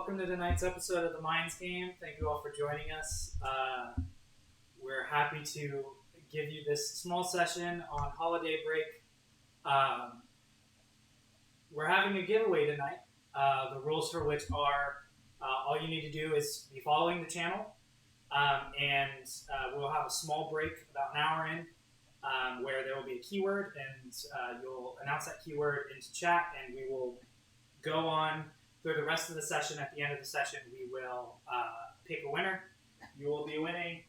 welcome to tonight's episode of the Minds Game. Thank you all for joining us. We're happy to give you this small session on holiday break. We're having a giveaway tonight, the rules for which are all you need to do is be following the channel, and we'll have a small break about an hour in where there will be a keyword, and you'll announce that keyword into chat, and we will go on through the rest of the session. At the end of the session, we will pick a winner. You will be winning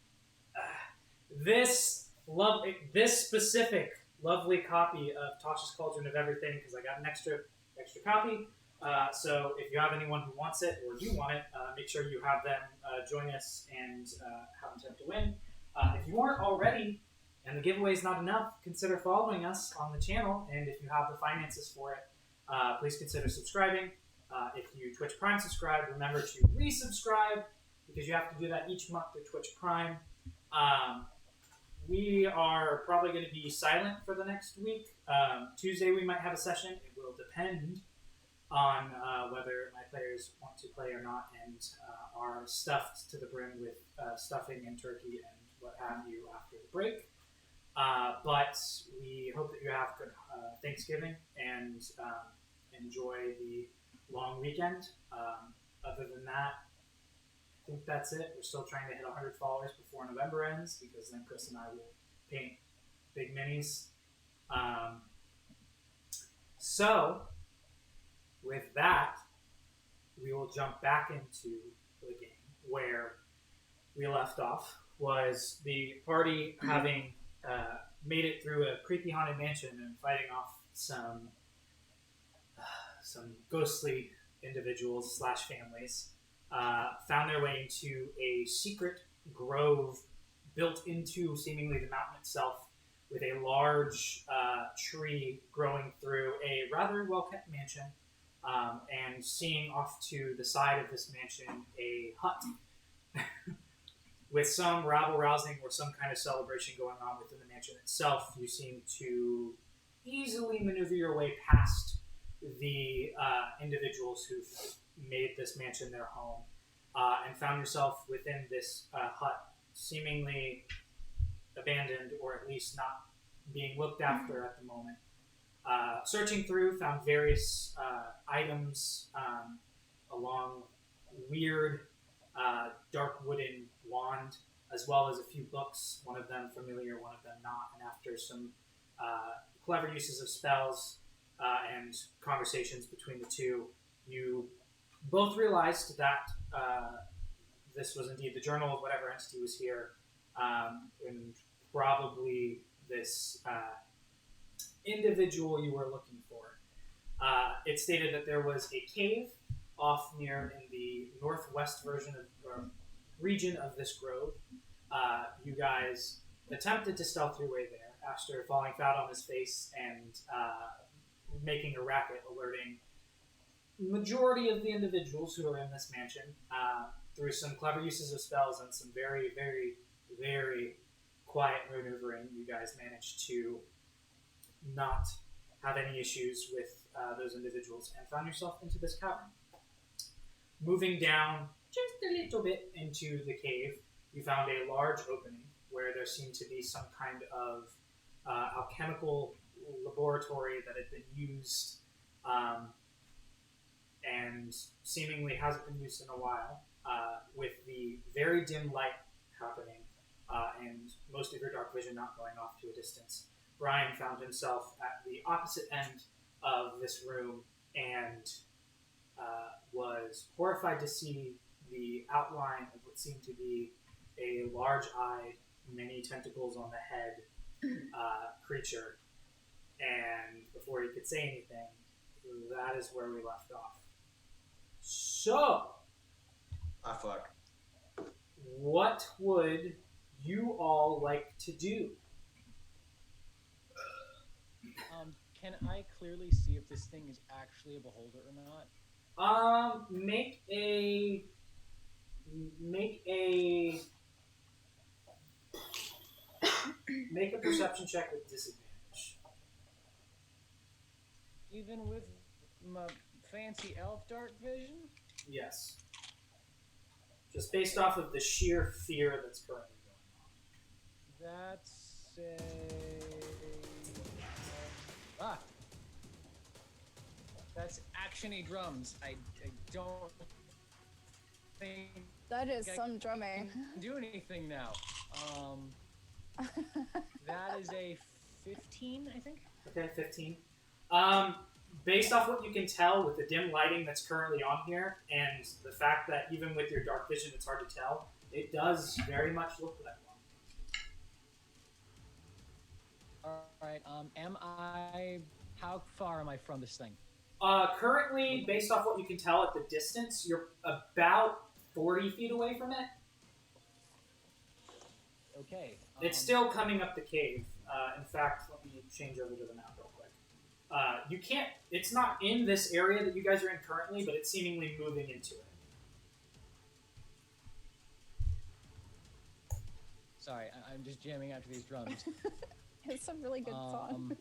this specific lovely copy of Tasha's Cauldron of Everything, because I got an extra copy. So if you have anyone who wants it, or you want it, make sure you have them join us and have them attempt to win. If you aren't already, and the giveaway is not enough, consider following us on the channel, and if you have the finances for it, please consider subscribing. If you Twitch Prime subscribe, remember to resubscribe, because you have to do that each month through Twitch Prime. We are probably going to be silent for the next week. Tuesday we might have a session. It will depend on whether my players want to play or not, and are stuffed to the brim with stuffing and turkey and what have you after the break. But we hope that you have good Thanksgiving and enjoy the long weekend. Other than that, I think that's it. We're still trying to hit 100 followers before November ends, because then Chris and I will paint big minis. So, with that, we will jump back into the game where we left off. Was the party having made it through a creepy haunted mansion and fighting off some ghostly individuals / families, found their way into a secret grove built into seemingly the mountain itself, with a large tree growing through a rather well-kept mansion, and seeing off to the side of this mansion a hut with some rabble-rousing or some kind of celebration going on within the mansion itself. You seem to easily maneuver your way past the individuals who've made this mansion their home, and found yourself within this hut, seemingly abandoned, or at least not being looked after at the moment. Searching through, found various items along weird dark wooden wand, as well as a few books, one of them familiar, one of them not, and after some clever uses of spells and conversations between the two, you both realized that this was indeed the journal of whatever entity was here, and probably this individual you were looking for. It stated that there was a cave off near in the northwest region of this grove. You guys attempted to stealth your way there after falling flat on his face and making a racket, alerting majority of the individuals who are in this mansion through some clever uses of spells and some very, very, very quiet maneuvering. You guys managed to not have any issues with those individuals and found yourself into this cavern. Moving down just a little bit into the cave, you found a large opening where there seemed to be some kind of alchemical laboratory that had been used and seemingly hasn't been used in a while, with the very dim light happening and most of your dark vision not going off to a distance. Brian found himself at the opposite end of this room and was horrified to see the outline of what seemed to be a large-eyed, many tentacles on the head creature. And before he could say anything, that is where we left off. So, fuck. What would you all like to do? Can I clearly see if this thing is actually a beholder or not? Make a perception check with disadvantage. Even with my fancy elf dark vision? Yes. Just based off of the sheer fear that's currently going on. That's a... That's actiony drums. I don't think That is I some drumming. can do anything now. That is a 15, I think. Okay, 15. Based off what you can tell with the dim lighting that's currently on here, and the fact that even with your dark vision it's hard to tell, it does very much look like one. Alright, how far am I from this thing? Currently, based off what you can tell at the distance, you're about 40 feet away from it. Okay. It's still coming up the cave. In fact, let me change over to the map real quick. You can't, it's not in this area that you guys are in currently, but it's seemingly moving into it. Sorry, I'm just jamming out to these drums. It's a really good song.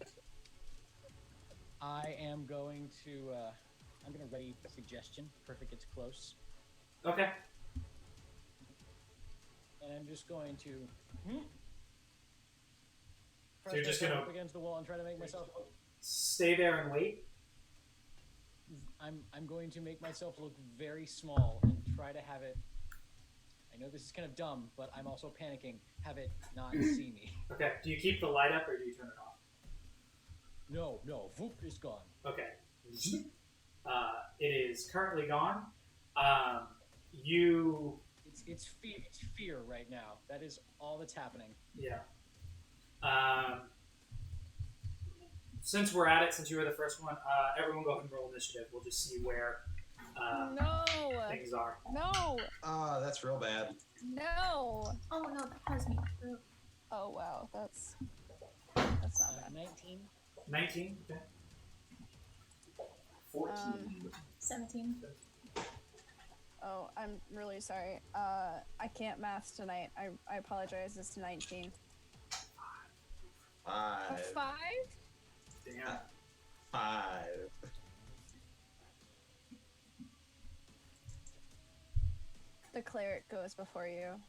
I am going to, I'm going to ready suggestion. Perfect gets close. Okay. And I'm just going to press you're just myself gonna up against the wall and try to make myself. Stay there and wait. I'm going to make myself look very small and try to have it. I know this is kind of dumb, but I'm also panicking. Have it not see me. Okay. Do you keep the light up or do you turn it off? No, Voop is gone. Okay. It is currently gone. You. It's fear right now. That is all that's happening. Yeah. Since we're at it, since you were the first one, everyone go ahead and roll initiative. We'll just see where No! things are. No! Oh, that's real bad. No! Oh no, that was me. Ooh. Oh wow, that's not bad. 19. 19? Okay. 14. 17. Oh, I'm really sorry. I can't math tonight. I apologize. It's 19. 5. A 5? Damn. 5. The cleric goes before you.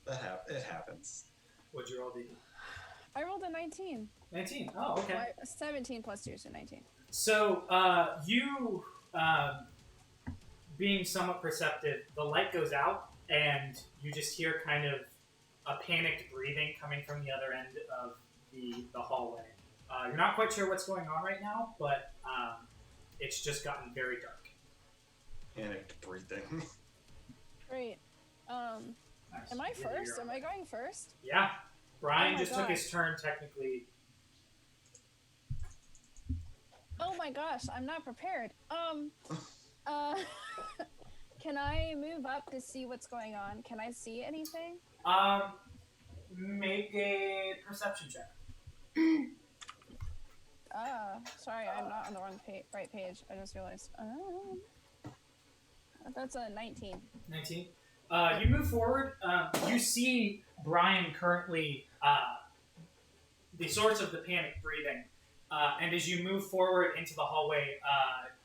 It happens. What'd you roll, D? I rolled a 19. 19. Oh, okay. Well, 17 plus 2, so 19. So, you, being somewhat perceptive, the light goes out, and you just hear kind of a panicked breathing coming from the other end of the hallway. You're not quite sure what's going on right now, but it's just gotten very dark. Panicked breathing. Great. Nice. Am I Yeah, first? you're Am I going first? Yeah. Brian Oh my just took gosh. his turn, technically. Oh my gosh, I'm not prepared. Can I move up to see what's going on? Can I see anything? Make a perception check. Sorry, I'm not on the right page. I just realized. That's a 19. 19. You move forward. You see Brian currently the source of the panic breathing. And as you move forward into the hallway,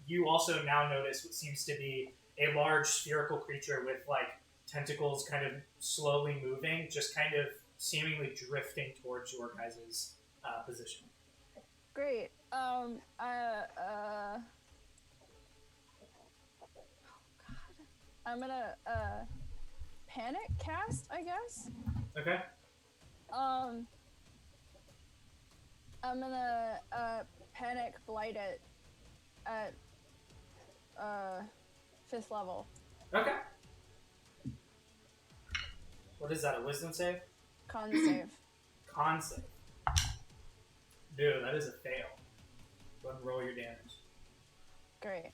you also now notice what seems to be a large spherical creature with like tentacles kind of slowly moving, just kind of seemingly drifting towards your guys' position. Great. Oh god. I'm gonna panic cast, I guess. Okay. I'm gonna panic blight it at 5th level. Okay. What is that, a wisdom save? Con save. Con save. Dude, that is a fail. Go ahead and roll your damage. Great.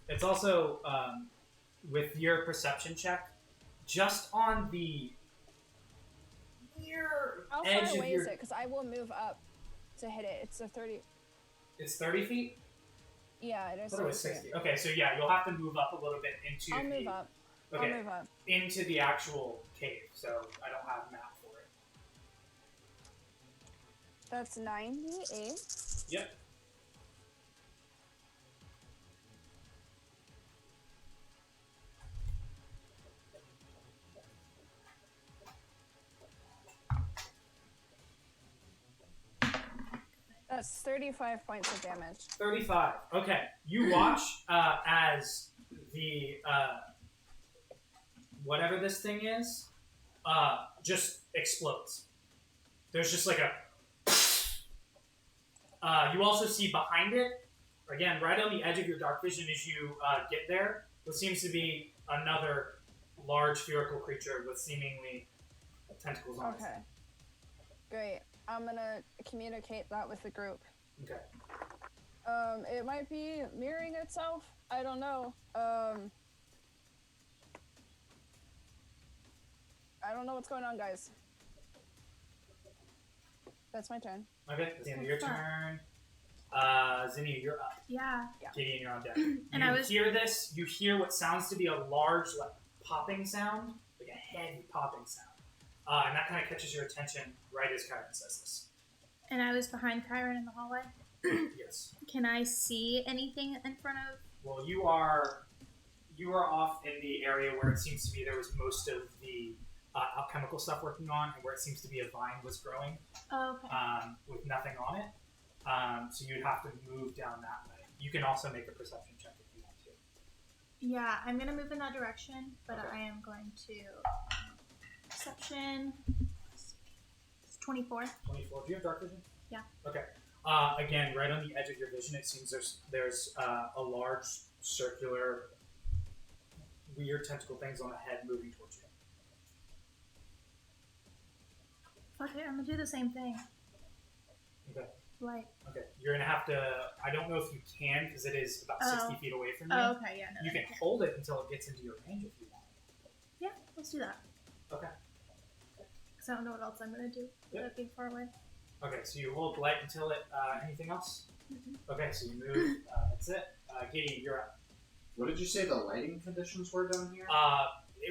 It's also, with your perception check, just on the near How edge far of away your... is it? Because I will move up to hit it. It's a 30. It's 30 feet? Yeah, it is. I thought it was 30 60. Okay, so yeah, you'll have to move up a little bit into I'll the... move up. Okay, I'll move up. into the actual cave, so I don't have a map for it. That's 98. Yep. That's 35 points of damage. 35. Okay. You watch as the whatever this thing is just explodes. There's just like a. You also see behind it, again, right on the edge of your dark vision as you get there, what seems to be another large spherical creature with seemingly tentacles on it. Okay. Great. I'm gonna communicate that with the group. Okay. It might be mirroring itself. I don't know. I don't know what's going on, guys. That's my turn. Okay, that's the end of your turn. Zinnia, you're up. Yeah. Gideon, you're on deck. And You I was- hear this, you hear what sounds to be a large like popping sound, like a heavy popping sound. And that kind of catches your attention right as Kyron says this. And I was behind Kyron in the hallway. Yes. Can I see anything in front of? Well, you are off in the area where it seems to be there was most of the alchemical stuff working on, and where it seems to be a vine was growing, Oh, okay. with nothing on it. So you'd have to move down that way. You can also make a perception check if you want to. Yeah, I'm gonna move in that direction, but Okay. I am going to perception. It's 24. 24. Do you have dark vision? Yeah. Okay. Again, right on the edge of your vision, it seems there's a large circular, weird tentacle things on a head moving towards you. Fuck it, I'm gonna do the same thing. Okay. Like. Okay. You're gonna have to. I don't know if you can because it is about 60 feet away from you. Oh, okay, yeah. No, You can hold it until it gets into your range if you want. Yeah, let's do that. Okay. Because I don't know what else I'm gonna do. Yep. That being far away. Okay. So you hold light until it. Anything else? Mhm. Okay. So you move. That's it. Gideon, you're up. What did you say the lighting conditions were down here?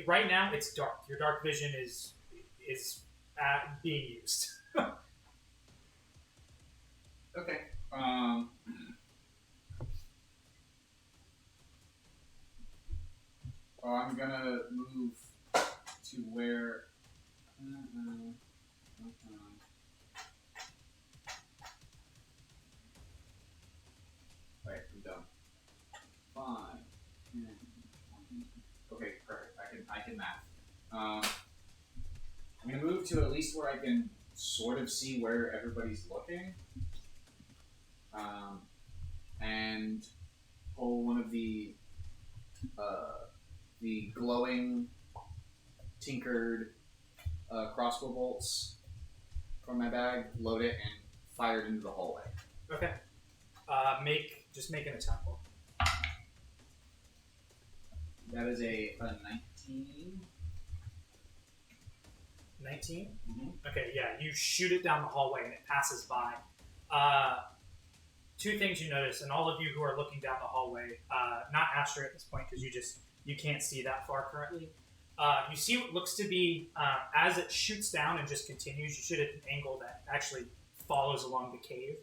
Right now it's dark. Your dark vision is being used. Okay. I'm gonna move to where. Right, I'm done. 5, 10, 20. Okay, perfect. I can math. I'm gonna move to at least where I can sort of see where everybody's looking. And pull one of the glowing, tinkered crossbow bolts from my bag, load it, and fire it into the hallway. Okay. Make an attack roll. That is a 19. 19? Mm-hmm. Okay, yeah, you shoot it down the hallway and it passes by. Two things you notice, and all of you who are looking down the hallway, not Asher at this point because you can't see that far currently. You see what looks to be, as it shoots down and just continues, you shoot at an angle that actually follows along the cave.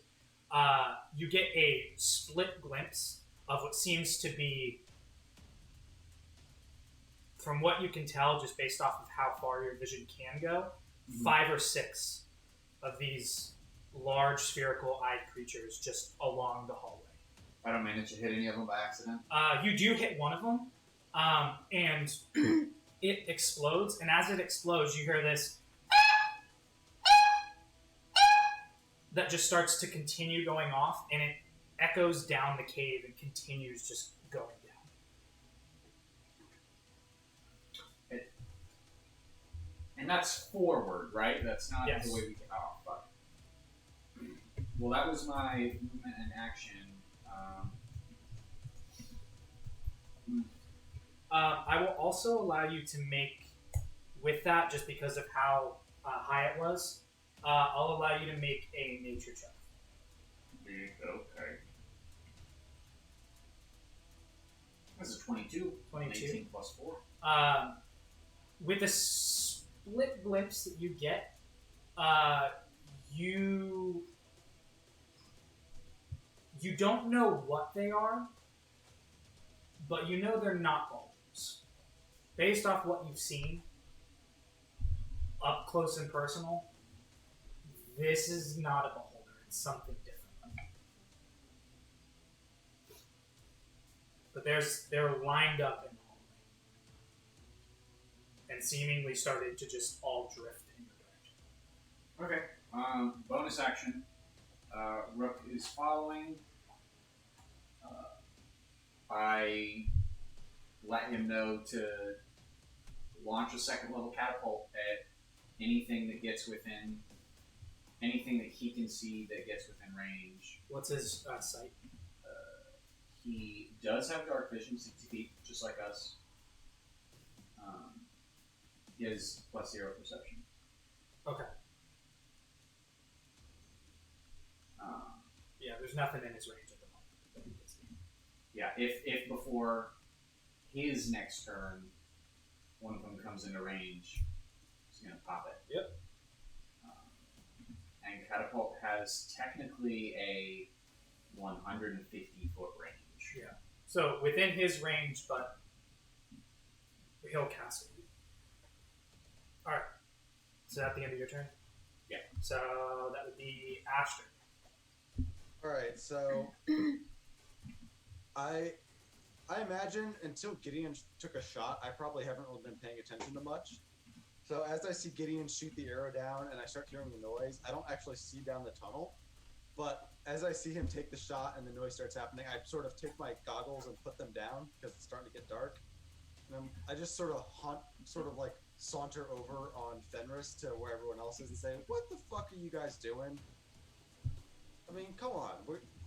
You get a split glimpse of what seems to be, from what you can tell, just based off of how far your vision can go, 5 or 6 of these large spherical-eyed creatures just along the hallway. I don't manage to hit any of them by accident. You do hit one of them, and it explodes, and as it explodes, you hear this that just starts to continue going off, and it echoes down the cave and continues just going down. And that's forward, right? That's not Yes. the way we can. Oh, fuck. Well, that was my movement and action. I will also allow you to make, with that, just because of how high it was, I'll allow you to make a nature check. Okay. That's a 22. 22. 18 plus 4. With the split glimpse that you get, you don't know what they are, but you know they're not bulbs. Based off what you've seen, up close and personal, this is not a beholder. It's something different. but they're lined up in the hallway, and seemingly started to just all drift in your direction. Okay. Bonus action. Rook is following. I let him know to launch a second level catapult at anything that he can see that gets within range. What's his sight? He does have dark vision, 60 feet, just like us. He has +0 perception. Okay. Yeah, there's nothing in his range at the moment that he can see. Yeah, if before his next turn, one of them comes into range, he's going to pop it. Yep. And Catapult has technically a 150-foot range. Yeah. So within his range, but he'll cast it. All right. So at the end of your turn. Yeah. So that would be Ashton. All right, so I imagine until Gideon took a shot, I probably haven't really been paying attention to much. So as I see Gideon shoot the arrow down and I start hearing the noise, I don't actually see down the tunnel. But as I see him take the shot and the noise starts happening, I sort of take my goggles and put them down because it's starting to get dark. And I just sort of saunter over on Fenris to where everyone else is and say, "What the fuck are you guys doing? I mean, come on.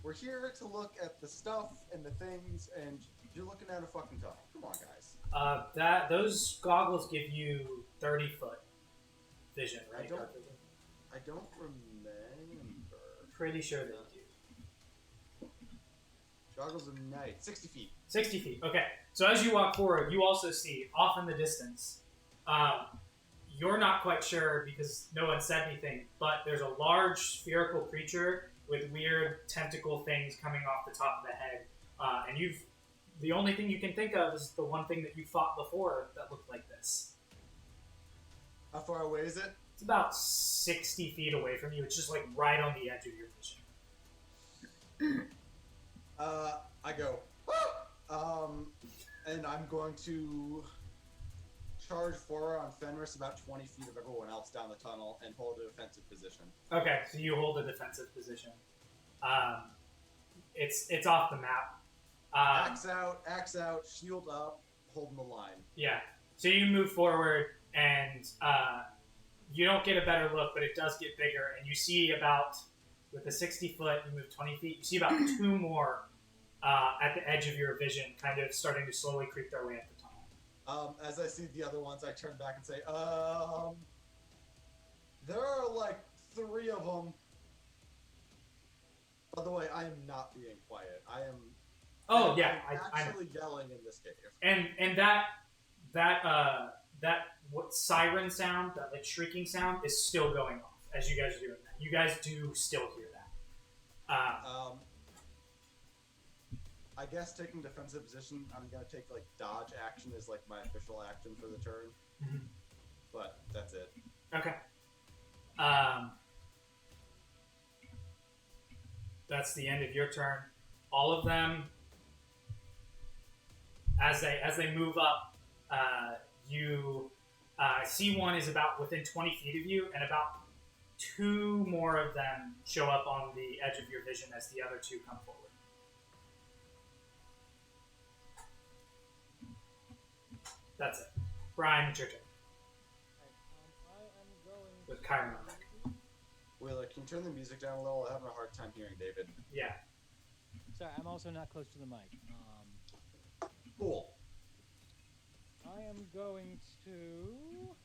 We're here to look at the stuff and the things, and you're looking at a fucking tunnel. Come on, guys." Those goggles give you 30-foot vision, right? I don't- Dark vision? I don't remember. Pretty sure they do. Goggles of night, 60 feet. 60 feet. Okay. So as you walk forward, you also see off in the distance. You're not quite sure because no one said anything, but there's a large spherical creature with weird tentacle things coming off the top of the head, and the only thing you can think of is the one thing that you fought before that looked like this. How far away is it? It's about 60 feet away from you. It's just like right on the edge of your vision. I go, and I'm going to charge forward on Fenris about 20 feet of everyone else down the tunnel and hold a defensive position. Okay, so you hold a defensive position. It's off the map. Axe out, shield up, holding the line. Yeah. So you move forward, and you don't get a better look, but it does get bigger, and you see about, with the 60 foot, you move 20 feet, you see about two more at the edge of your vision, kind of starting to slowly creep their way up the tunnel. As I see the other ones, I turn back and say, there are like 3 of them. By the way, I am not being quiet. I am. Oh yeah, I'm I know. actually yelling in this cave. And that what siren sound, that like shrieking sound, is still going off as you guys are doing that. You guys do still hear that. I guess taking defensive position, I'm gonna take like dodge action as like my official action for the turn. Mhm. But that's it. Okay. That's the end of your turn. All of them, as they move up, you see one is about within 20 feet of you, and about 2 more of them show up on the edge of your vision as the other 2 come forward. That's it. Brian, it's your turn. I am going With Chiron. Wheeler, can you turn the music down a little? I'm having a hard time hearing David. Yeah. Sorry, I'm also not close to the mic. Cool. I am going to.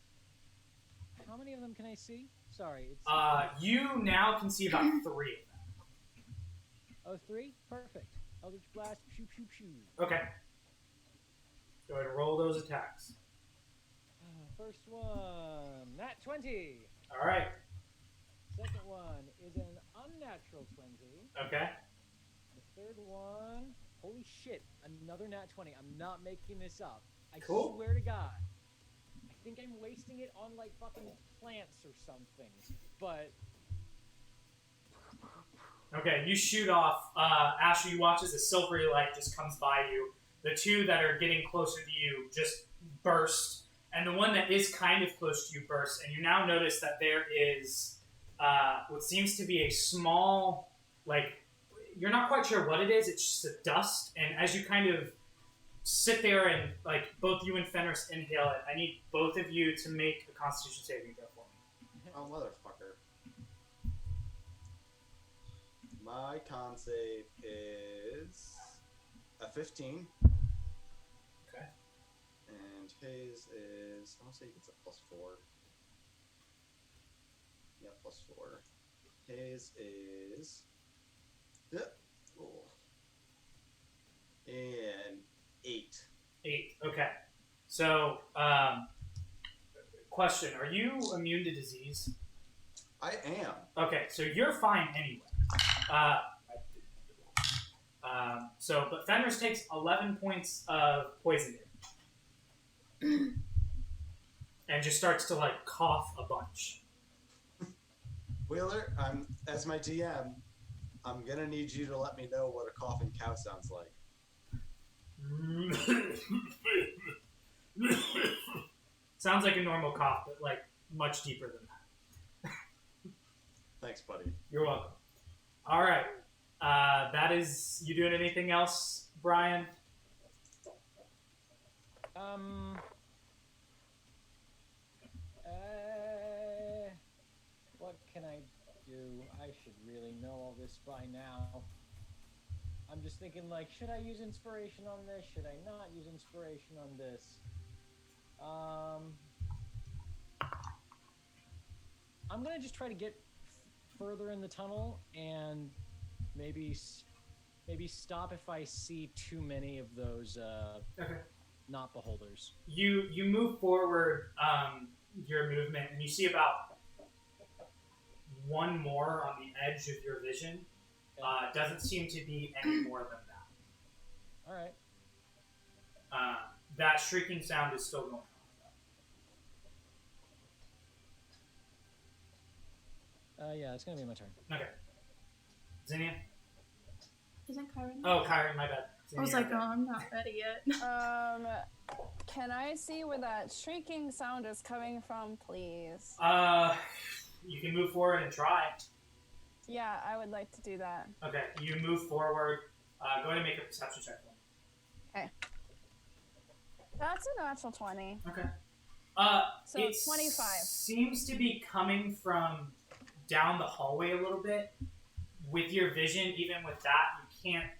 How many of them can I see? Sorry, it's. You now can see about 3 of them. Oh, 3? Perfect. Eldritch Blast, shoot, shoot, shoot. Okay. Go ahead and roll those attacks. First one, nat 20. All right. Second one is an unnatural 20. Okay. The third one, holy shit, another nat 20. I'm not making this up. I Cool. swear to God. I think I'm wasting it on like fucking plants or something. But Okay, you shoot off. Asher, you watch as a silvery light just comes by you, The two that are getting closer to you just burst, and the one that is kind of close to you bursts, and you now notice that there is what seems to be a small, like, you're not quite sure what it is, it's just a dust, and as you kind of sit there and, like, both you and Fenris inhale it, I need both of you to make a Constitution saving throw for me. Oh, motherfucker. My con save is a 15. Okay. And his is, I want to say he gets a +4. Yeah, +4. His is, and 8. 8. Okay. So, question: are you immune to disease? I am. Okay, so you're fine anyway. But Fenris takes 11 points of poison damage. And just starts to, like, cough a bunch. Wheeler, as my DM, I'm gonna need you to let me know what a coughing cow sounds like. Sounds like a normal cough, but, like, much deeper than that. Thanks, buddy. You're welcome. All right. That is... You doing anything else, Brian? What can I do? I should really know all this by now. I'm just thinking, like, should I use inspiration on this? Should I not use inspiration on this? I'm gonna just try to get further in the tunnel and maybe stop if I see too many of those Okay. not beholders. You move forward your movement, and you see about one more on the edge of your vision. Doesn't seem to be any more than that. All right. That shrieking sound is still going on. Yeah, it's gonna be my turn. Okay. Zinnia? Isn't Kyron? Oh, Kyron, my bad. I was Zinnia, like, okay. oh, I'm not ready yet. Can I see where that shrieking sound is coming from, please? You can move forward and try. Yeah, I would like to do that. Okay, you move forward. Go ahead and make a perception check for me. Okay. That's a natural 20. Okay. So It 25. seems to be coming from down the hallway a little bit. With your vision, even with that, you can't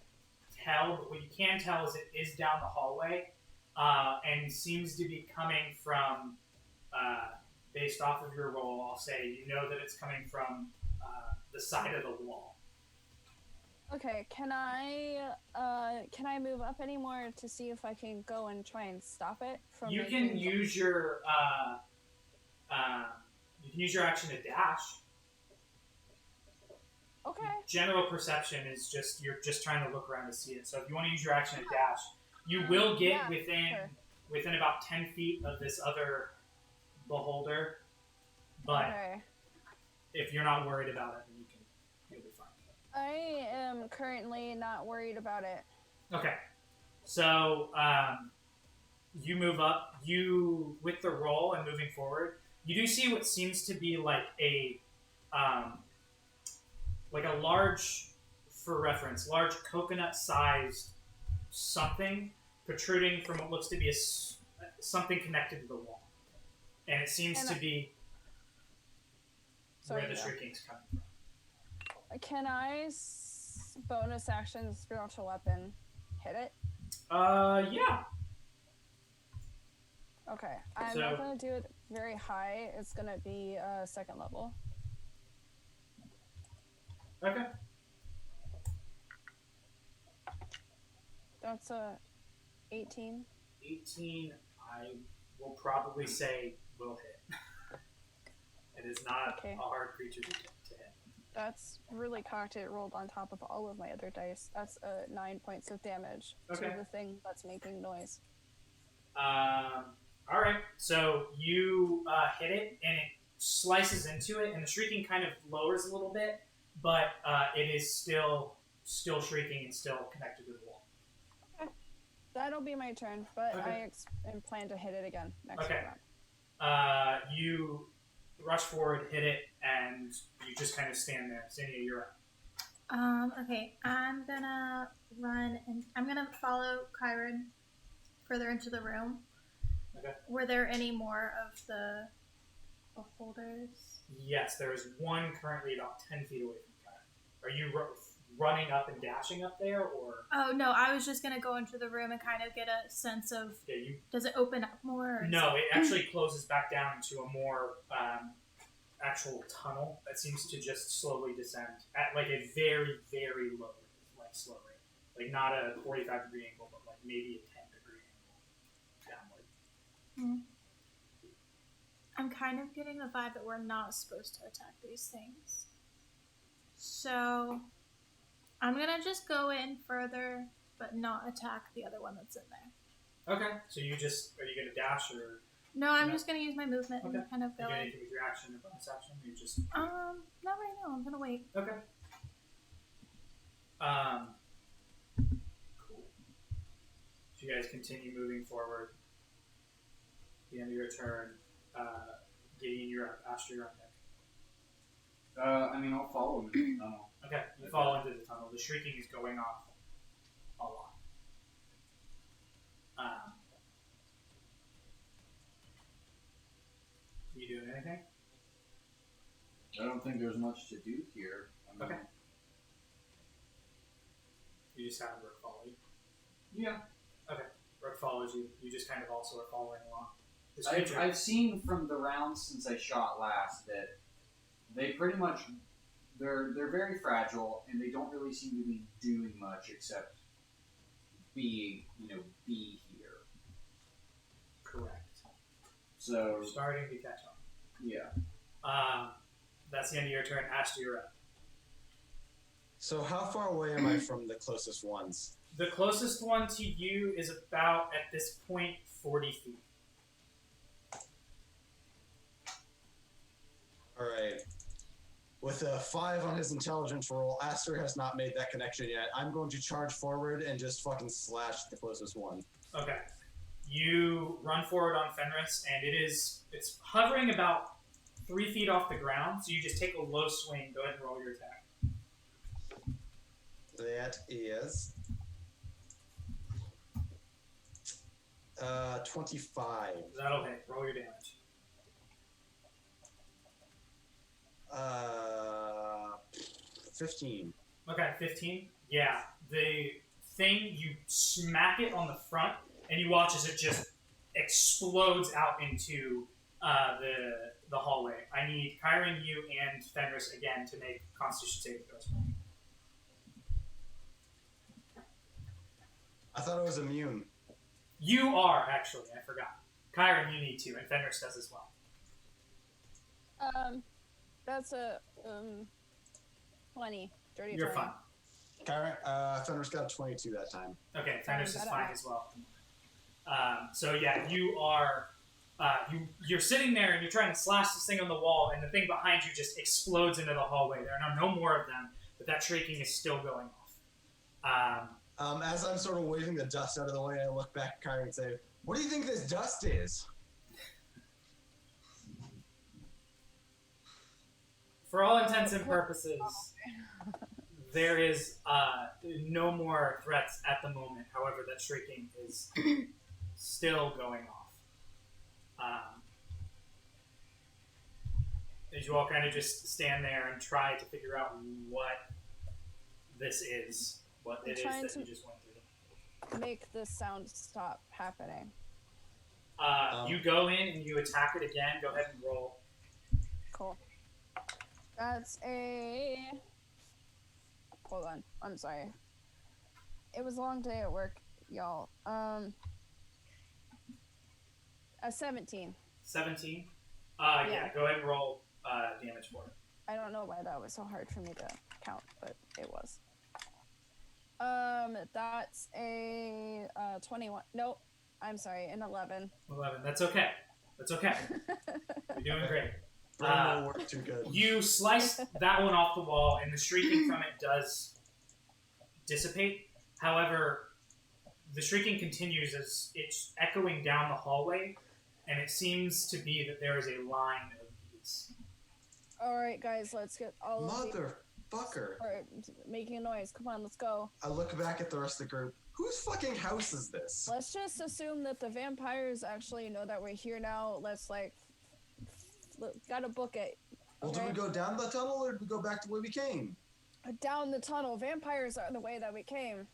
tell. But what you can tell is it is down the hallway, and seems to be coming from, based off of your roll, I'll say you know that it's coming from the side of the wall. Okay, can I move up any more to see if I can go and try and stop it from You making can use your action to dash. Okay. General perception is just you're just trying to look around to see it. So if you want to use your action to dash, you will get Yeah, within about 10 feet of this other beholder. But Okay. if you're not worried about it, then you'll be fine. I am currently not worried about it. Okay. So you move up. You with the roll and moving forward, you do see what seems to be like a large, for reference, large coconut-sized something protruding from what looks to be something connected to the wall, and it seems to be where the shrieking's coming from. Can I bonus action spiritual weapon hit it? Yeah. Okay. I'm not going to do it very high. It's going to be second level. Okay. That's a 18. 18, I will probably say will hit. It is not Okay. a hard creature to hit. That's really cocked. It rolled on top of all of my other dice. That's 9 points of damage Okay. to the thing that's making noise. All right. So you hit it, and it slices into it, and the shrieking kind of lowers a little bit, but it is still shrieking and still connected to the wall. Okay. That'll be my turn, but Okay. I plan to hit it again next Okay. round. You rush forward, hit it, and you just kind of stand there. Zinnia, you're up. Okay, I'm gonna run and I'm gonna follow Kyron further into the room. Okay. Were there any more of the beholders? Yes, there is one currently about 10 feet away from Kyron. Are you running up and dashing up there, or? Oh no, I was just gonna go into the room and kind of get a sense of Yeah, you. does it open up more? Or No, it actually closes back down into a more actual tunnel that seems to just slowly descend at like a very, very low rate, like slow rate. Like not a 45-degree angle, but like maybe a 10-degree angle downward. I'm kind of getting the vibe that we're not supposed to attack these things. So I'm gonna just go in further, but not attack the other one that's in there. Okay, so are you gonna dash or No, I'm No. just gonna use my movement Okay. and kind of you go gonna in. anything with your action or bonus action? Or you just Not right now. I'm gonna wait. okay. Cool. So you guys continue moving forward. At the end of your turn, Gideon, you're up. Astra, you're up next. I mean, I'll follow him in the tunnel. Okay, you fall into the tunnel. The shrieking is going off a lot. You doing anything? I don't think there's much to do here. I mean, Okay. You just have Rook follow you. Yeah. Rook follows you. You just kind of also are following along. This I've, creature- I've seen from the rounds since I shot last that they pretty much they're very fragile and they don't really seem to be doing much except be here. Correct. So You're starting to catch up. yeah. That's the end of your turn. Ashton, you're up. So how far away am I from the closest ones? The closest one to you is about, at this point, 40 feet. Alright. With a 5 on his intelligence roll, Aster has not made that connection yet. I'm going to charge forward and just fucking slash the closest one. Okay. You run forward on Fenris, and it's hovering about 3 feet off the ground, so you just take a low swing. Go ahead and roll your attack. That is 25. That'll hit. Roll your damage. 15. Okay, 15. Yeah, the thing, you smack it on the front, and you watch as it just explodes out into the hallway. I need Kyron, you, and Fenris again to make Constitution saving throws. I thought it was immune. You are, actually. I forgot. Kyron, you need to, and Fenris does as well. That's a 20. Dirty You're 20. fine. Kyron, Fenris got a 22 that time. Okay, Fenris is got it fine now. as well. So yeah, you are you're sitting there and you're trying to slash this thing on the wall, and the thing behind you just explodes into the hallway. There are no more of them, but that shrieking is still going off. As I'm sort of waving the dust out of the way, I look back at Kyron and say, "What do you think this dust is?" For all intents and purposes, there is no more threats at the moment. However, that shrieking is still going off. As you all kind of just stand there and try to figure out what this is, what it is trying that to- you just went through. Make the sound stop happening. You go in and you attack it again. Go ahead and roll. Cool. That's a... Hold on. I'm sorry. It was a long day at work, y'all. A 17. 17. Yeah. Yeah, go ahead and roll damage for it. I don't know why that was so hard for me to count, but it was. That's a 21. Nope. I'm sorry, an 11. 11. That's okay. That's okay. You're doing great. Brain will work too good. You slice that one off the wall, and the shrieking from it does dissipate. However, the shrieking continues as it's echoing down the hallway, and it seems to be that there is a line of these. All right, guys, let's get all of these. Motherfucker. Or making a noise. Come on, let's go. I look back at the rest of the group. Whose fucking house is this? Let's just assume that the vampires actually know that we're here now. Let's gotta book it. Well, do we go down the tunnel or do we go back to where we came? Down the tunnel. Vampires are the way that we came.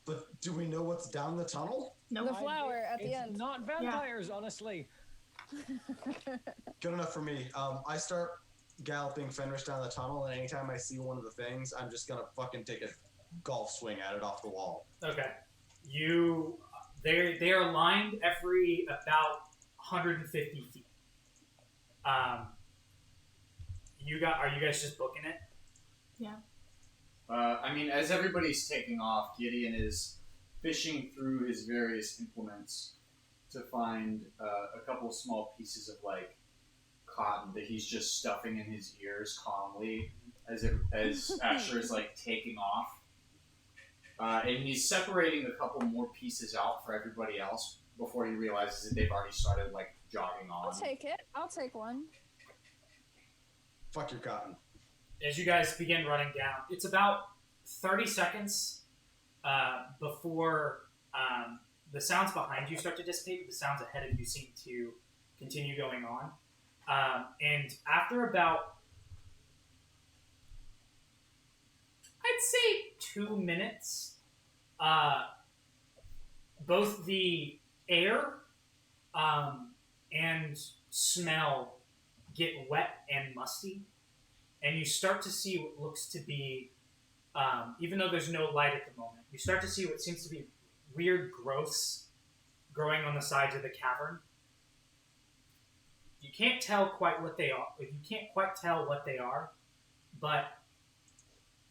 But do we know what's down the tunnel? No. The flower at the It's end. not vampires, honestly. Good enough for me. I start galloping Fenris down the tunnel, and anytime I see one of the things, I'm just gonna fucking take a golf swing at it off the wall. Okay. They are lined every about 150 feet. Are you guys just booking it? Yeah. I mean, as everybody's taking off, Gideon is fishing through his various implements to find a couple small pieces of like cotton that he's just stuffing in his ears calmly as Asher is like taking off. And he's separating a couple more pieces out for everybody else before he realizes that they've already started like jogging on. I'll take it. I'll take one. Fuck your cotton. As you guys begin running down, it's about 30 seconds before the sounds behind you start to dissipate. The sounds ahead of you seem to continue going on. And after about, I'd say 2 minutes, both the air and smell get wet and musty. And you start to see what looks to be, even though there's no light at the moment, you start to see what seems to be weird growths growing on the sides of the cavern. You can't tell quite what they are. You can't quite tell what they are, but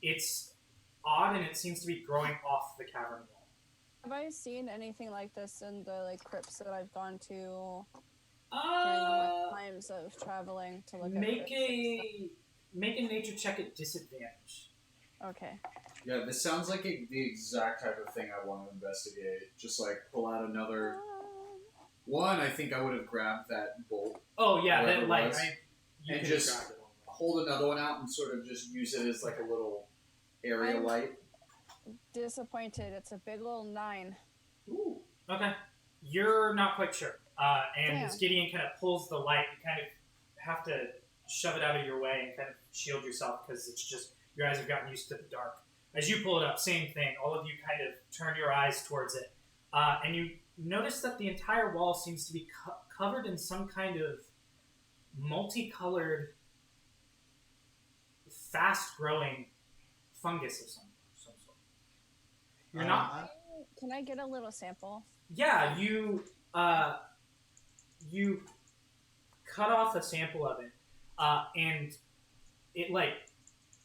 it's odd and it seems to be growing off the cavern wall. Have I seen anything like this in the crypts that I've gone to during the times of traveling to look at crypts? Make a nature check at disadvantage. Okay. Yeah, this sounds like the exact type of thing I want to investigate. Just like pull out another one. I think I would have grabbed that bolt. Oh yeah, Whatever that it light. was. You And can just grab it. hold another one out and sort of just use it as like a little area I'm- light. Disappointed. It's a big old 9. Ooh. Okay. You're not quite sure. And Damn. as Gideon kind of pulls the light, you kind of have to shove it out of your way and kind of shield yourself because it's just, your eyes have gotten used to the dark. As you pull it up, same thing. All of you kind of turn your eyes towards it. And you notice that the entire wall seems to be covered in some kind of multicolored, fast-growing fungus of some sort. You're not... Can I get a little sample? Yeah, you cut off a sample of it, and it like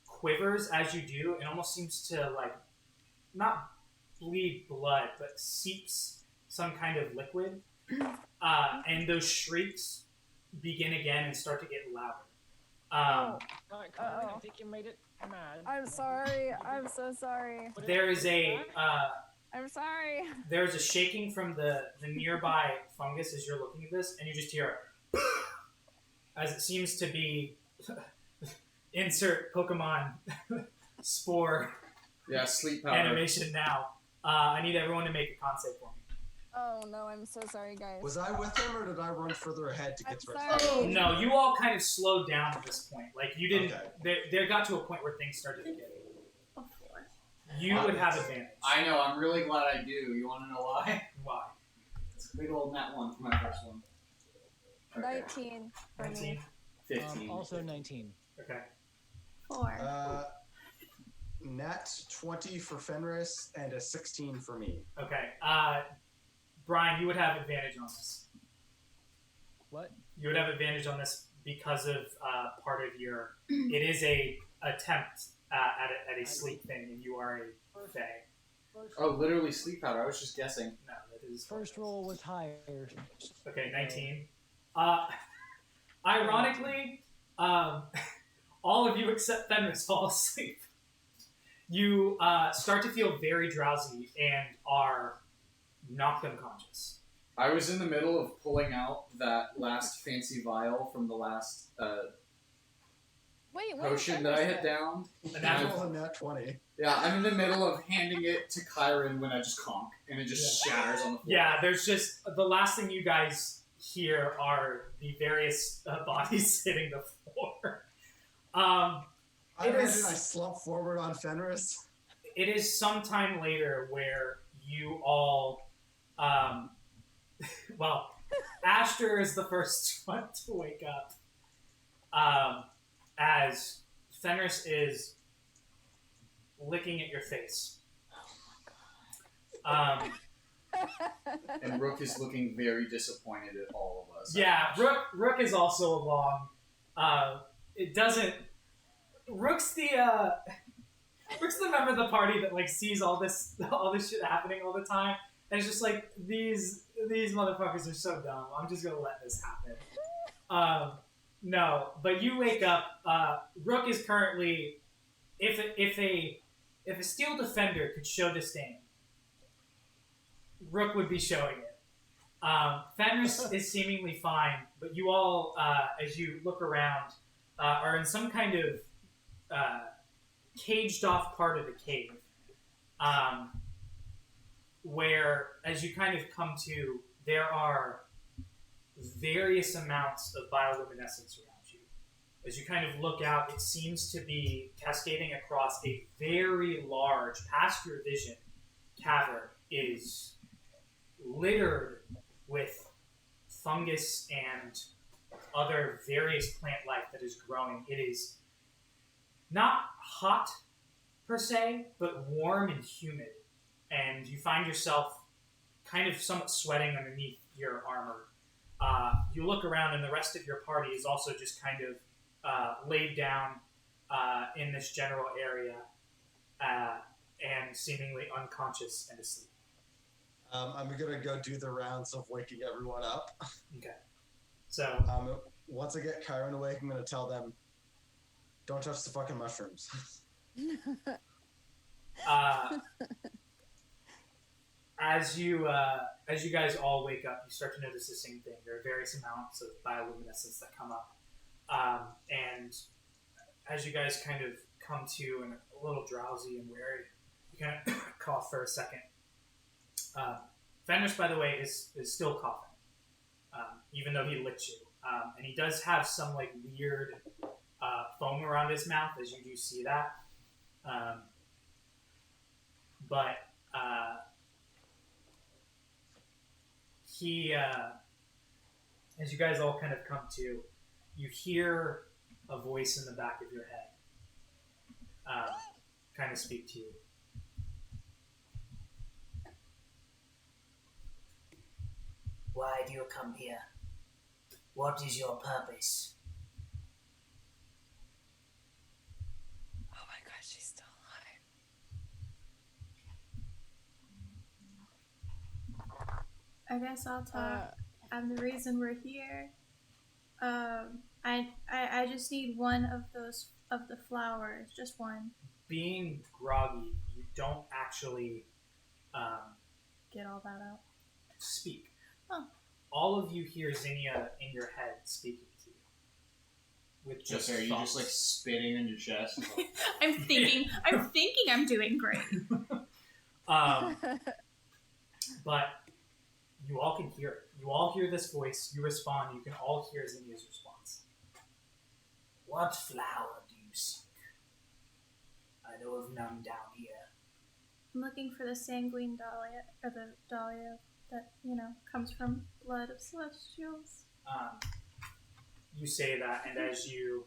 quivers as you do, and almost seems to like not bleed blood, but seeps some kind of liquid, and those shrieks begin again and start to get louder. Alright, Colin, I Uh-oh. think you made it mad. I'm sorry. I'm so sorry. There is a I'm sorry. there's a shaking from the nearby fungus as you're looking at this, and you just hear as it seems to be insert Pokemon spore Yeah, sleep powder. animation now. I need everyone to make a con save for me. Oh no, I'm so sorry, guys. Was I with him or did I run further ahead to I'm get to sorry. Oh no, you all kind of slowed down at this point. Like you didn't. Okay. There got to a point where things started to get. A 4. You would have advantage. I know, I'm really glad I do. You want to know why? Why? It's a big old nat 1 for my first one. Okay. 19 for 19. me. 15. Also 19. Okay. 4. Nat 20 for Fenris and a 16 for me. Okay. Brian, you would have advantage on this. What? You would have advantage on this because of part of your. It is a attempt at a sleep thing, and you are a fae. Oh, literally sleep powder. I was just guessing. No, that is First roll was higher. Okay, 19. Ironically, all of you except Fenris fall asleep. You start to feel very drowsy and are knocked unconscious. I was in the middle of pulling out that last fancy vial from the last Wait, what potion is that I had that? downed. And I that's rolled a nat 20. Yeah, I'm in the middle of handing it to Kyron when I just conk, and it just shatters on the floor. yeah. There's just the last thing you guys hear are the various bodies hitting the floor. I It imagine is- I slump forward on Fenris. It is sometime later where you all, well, Ashter is the first one to wake up, as Fenris is licking at your face. And Rook is looking very disappointed at all of us. Yeah, Rook is also along. It doesn't. Rook's the member of the party that like sees all this shit happening all the time, and it's just like these motherfuckers are so dumb. I'm just gonna let this happen. No, but you wake up. Rook is currently, if a steel defender could show disdain, Rook would be showing it. Fenris is seemingly fine, but you all, as you look around, are in some kind of caged off part of the cave, where, as you kind of come to, there are various amounts of bioluminescence around you. As you kind of look out, it seems to be cascading across a very large, past your vision, cavern is littered with fungus and other various plant life that is growing. It is not hot per se, but warm and humid. And you find yourself kind of somewhat sweating underneath your armor. You look around, and the rest of your party is also just kind of laid down in this general area and seemingly unconscious and asleep. I'm gonna go do the rounds of waking everyone up. Okay. So, Once I get Kyron awake, I'm gonna tell them, don't touch the fucking mushrooms. as you guys all wake up, you start to notice the same thing. There are various amounts of bioluminescence that come up, and as you guys kind of come to and a little drowsy and weary, you kind of cough for a second. Fenris, by the way, is still coughing, even though he licked you, and he does have some like weird foam around his mouth, as you do see that, but. He, as you guys all kind of come to, you hear a voice in the back of your head kind of speak to you. Why do you come here? What is your purpose? Oh my god, she's still alive. I guess I'll talk. The reason we're here. I just need one of those of the flowers, just one. Being groggy, you don't actually Get all that out. speak. Oh. All of you hear Zinnia in your head speaking to you. With just Are you thoughts. just like spitting in your chest? I'm thinking. I'm thinking I'm doing great. But you all can hear it. You all hear this voice. You respond. You can all hear Zinnia's response. What flower do you seek? I know of none down here. I'm looking for the sanguine dahlia, or the dahlia that comes from blood of celestials. You say that, and as you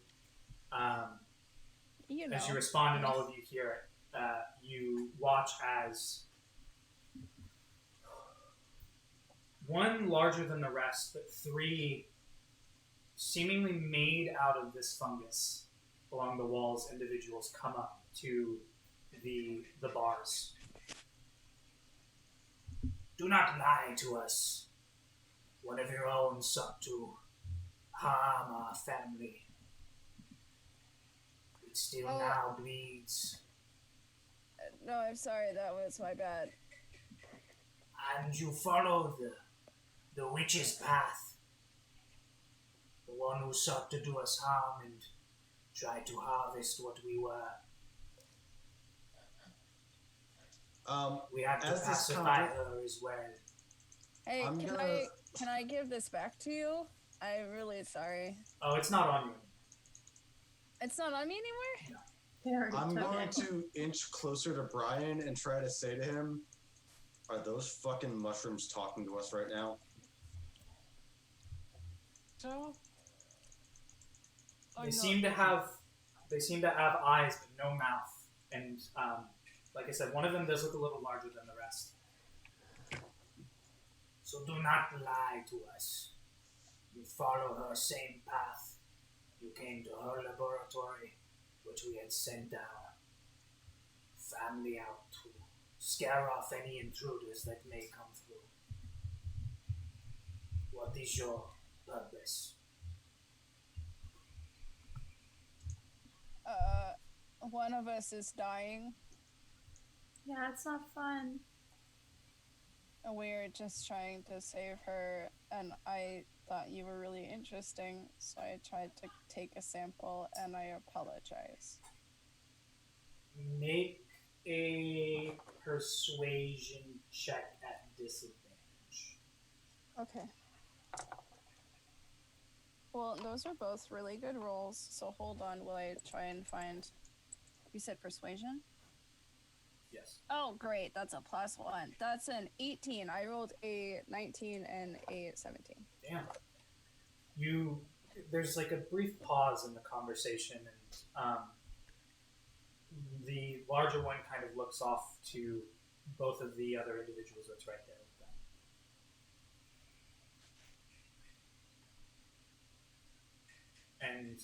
You respond, and all of you hear it, you watch as one larger than the rest, but three seemingly made out of this fungus along the walls individuals come up to the bars. Do not lie to us. One of your own sought to harm our family. It still Oh. now bleeds. No, I'm sorry. That was my bad. And you follow the witch's path. The one who sought to do us harm and tried to harvest what we were. We had to As this pacify conver- her as well. Hey, I'm can gonna- I give this back to you? I'm really sorry. Oh, it's not on you. It's not on me anymore? They already I'm took going it. to inch closer to Brian and try to say to him, are those fucking mushrooms talking to us right now? So? They seem to have eyes but no mouth, and like I said, one of them does look a little larger than the rest. So do not lie to us. You follow her same path. You came to her laboratory, which we had sent our family out to scare off any intruders that may come through. What is your purpose? One of us is dying, Yeah, it's not fun. and we're just trying to save her, and I thought you were really interesting, so I tried to take a sample, and I apologize. Make a persuasion check at disadvantage. Okay. Well, those are both really good rolls, so hold on while I try and find... You said persuasion? Yes. Oh, great, that's a +1. That's an 18. I rolled a 19 and a 17. Damn. There's like a brief pause in the conversation, and the larger one kind of looks off to both of the other individuals that's right there with them. And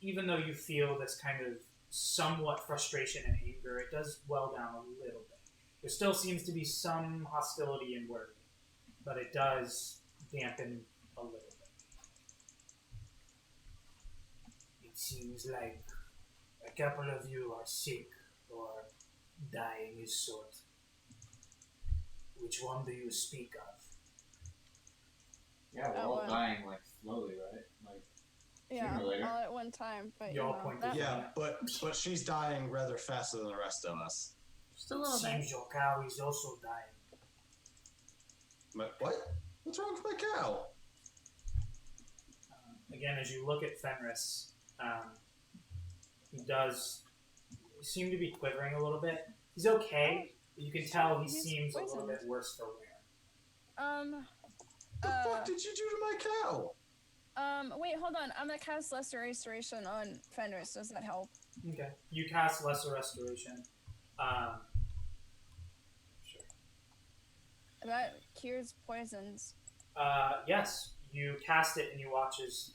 even though you feel this kind of somewhat frustration and anger, it does well down a little bit. There still seems to be some hostility and worry, but it does dampen a little bit. It seems like a couple of you are sick or dying is sort. Which one do you speak of? Yeah, we're all dying like slowly, right? Like Yeah, Sooner or later. all at one time, but You you all know, point that- to Yeah, but she's dying rather faster than the rest of us. Just a little bit. Seems your cow is also dying. What? What's wrong with my cow? Again, as you look at Fenris, he does seem to be quivering a little bit. He's okay, but you can tell he He's seems a little poisoned. bit worse for wear. The fuck did you do to my cow? Wait, hold on. I'm gonna cast Lesser Restoration on Fenris. Does that help? Okay. You cast Lesser Restoration. Sure. That cures poisons. Yes, you cast it and you watch as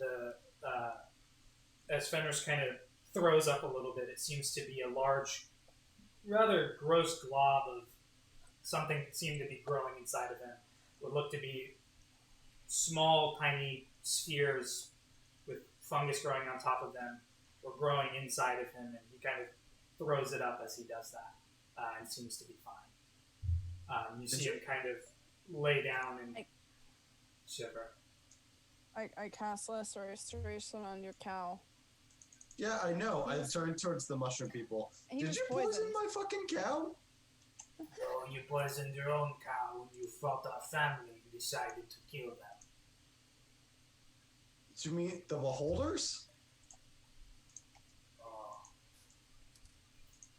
Fenris kind of throws up a little bit. It seems to be a large, rather gross glob of something that seemed to be growing inside of him. Would look to be small, tiny spheres with fungus growing on top of them, or growing inside of him, and he kind of throws it up as he does that, and seems to be fine. You see him kind of lay down and shiver. I cast Lesser Restoration on your cow. Yeah, I know. I turned towards the mushroom people. He Did was you poison poisoned. my fucking cow? Oh, you poisoned your own cow when you fought our family and decided to kill them. Do you mean the beholders? Oh.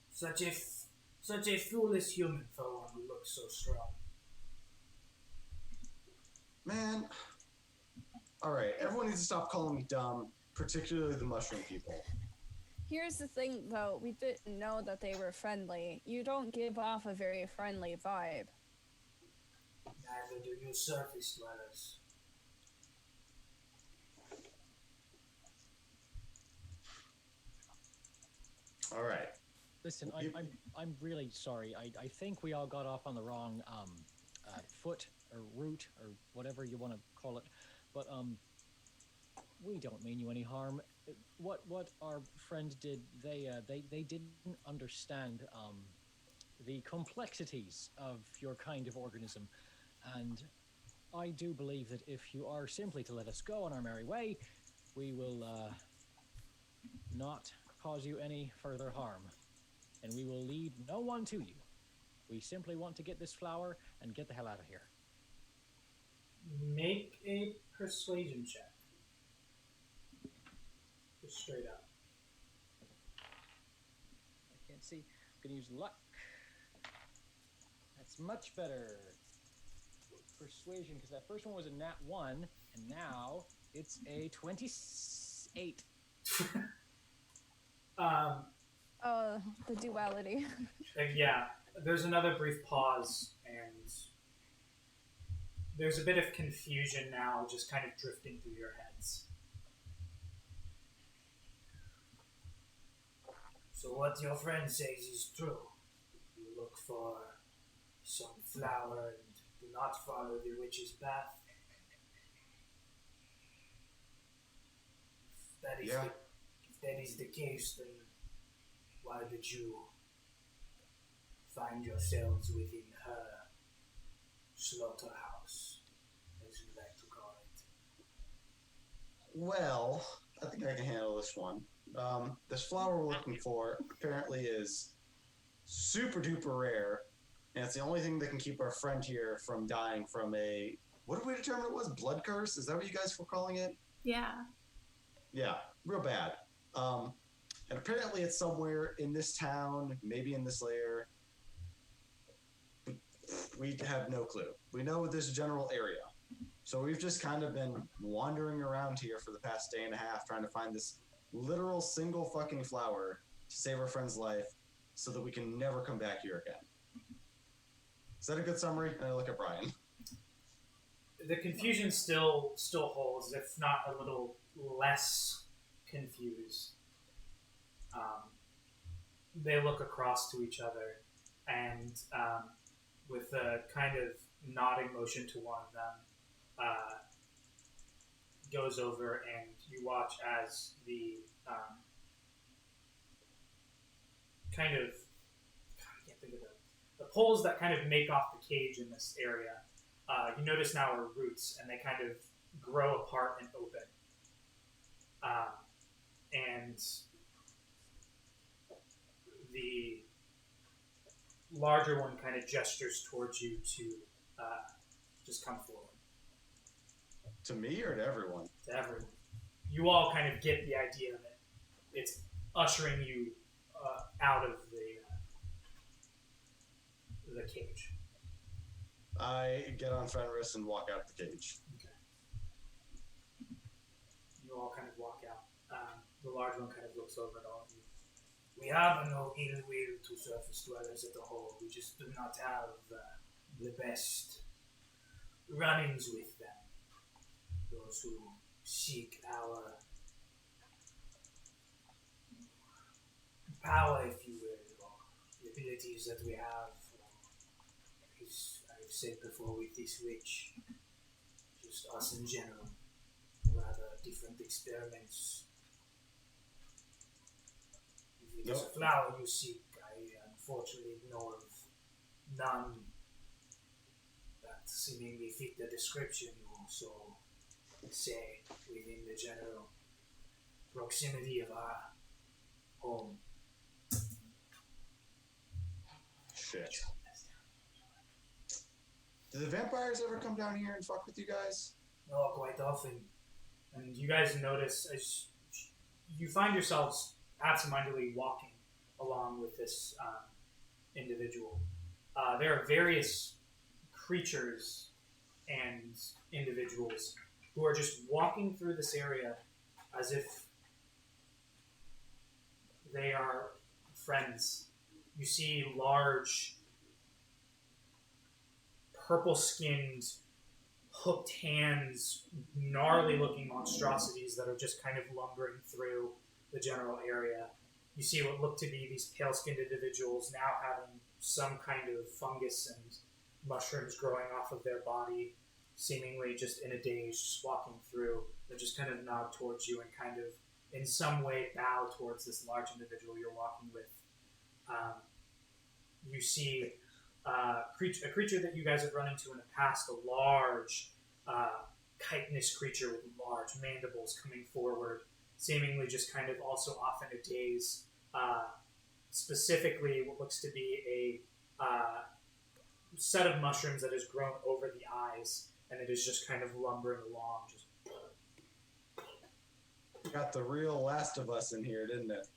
Such a foolish human for one who looks so strong. Man. Alright, everyone needs to stop calling me dumb, particularly the mushroom people. Here's the thing, though. We didn't know that they were friendly. You don't give off a very friendly vibe. Neither do you surface dwellers. Alright. Listen, You- I'm really sorry. I think we all got off on the wrong foot or route or whatever you want to call it. But We don't mean you any harm. What our friend did, they didn't understand the complexities of your kind of organism, and I do believe that if you are simply to let us go on our merry way, we will not cause you any further harm, and we will lead no one to you. We simply want to get this flower and get the hell out of here. Make a persuasion check. Just straight up. I can't see. I'm gonna use luck. That's much better. Persuasion, because that first one was a nat 1, and now it's a 28. Oh, the duality. Yeah, there's another brief pause, and there's a bit of confusion now just kind of drifting through your heads. So what your friend says is true. You look for some flower and do not follow the witch's path. If that is the case, then why did you find yourselves within her slaughterhouse, as you like to call it? Well, I think I can handle this one. This flower we're looking for apparently is super duper rare, and it's the only thing that can keep our friend here from dying from a, what did we determine it was? Blood curse? Is that what you guys were calling it? Yeah. Yeah, real bad. And apparently it's somewhere in this town, maybe in this lair. We have no clue. We know this general area. So we've just kind of been wandering around here for the past day and a half trying to find this literal single fucking flower to save our friend's life so that we can never come back here again. Is that a good summary? And I look at Brian. The confusion still holds, if not a little less confused. They look across to each other, and with a kind of nodding motion to one of them, goes over, and you watch as the kind of, I can't think of the poles that kind of make off the cage in this area. You notice now are roots, and they kind of grow apart and open. And the larger one kind of gestures towards you to just come forward. To me or to everyone? To everyone. You all kind of get the idea of it. It's ushering you out of the cage. I get on Fenris and walk out the cage. Okay. You all kind of walk out. The large one kind of looks over at all of you. We have no ill will to surface dwellers at the whole. We just do not have the best run-ins with them. Those who seek our power, if you will, or the abilities that we have. As I've said before with this witch, just us in general, rather different experiments. If it is a flower you seek, I unfortunately know of none that seemingly fit the description you also say within the general proximity of our home. Shit. Do the vampires ever come down here and fuck with you guys? No, quite often. And you guys notice as you find yourselves absentmindedly walking along with this individual. There are various creatures and individuals who are just walking through this area as if they are friends. You see large, purple-skinned, hooked hands, gnarly-looking monstrosities that are just kind of lumbering through the general area. You see what look to be these pale-skinned individuals now having some kind of fungus and mushrooms growing off of their body, seemingly just in a daze, just walking through the but just kind of nod towards you and kind of in some way bow towards this large individual you're walking with. You see a creature that you guys have run into in the past, a large chitinous creature with large mandibles coming forward, seemingly just kind of also off in a daze. Specifically, what looks to be a set of mushrooms that has grown over the eyes, and it is just kind of lumbering along. Just Got the real Last of Us in here, didn't it?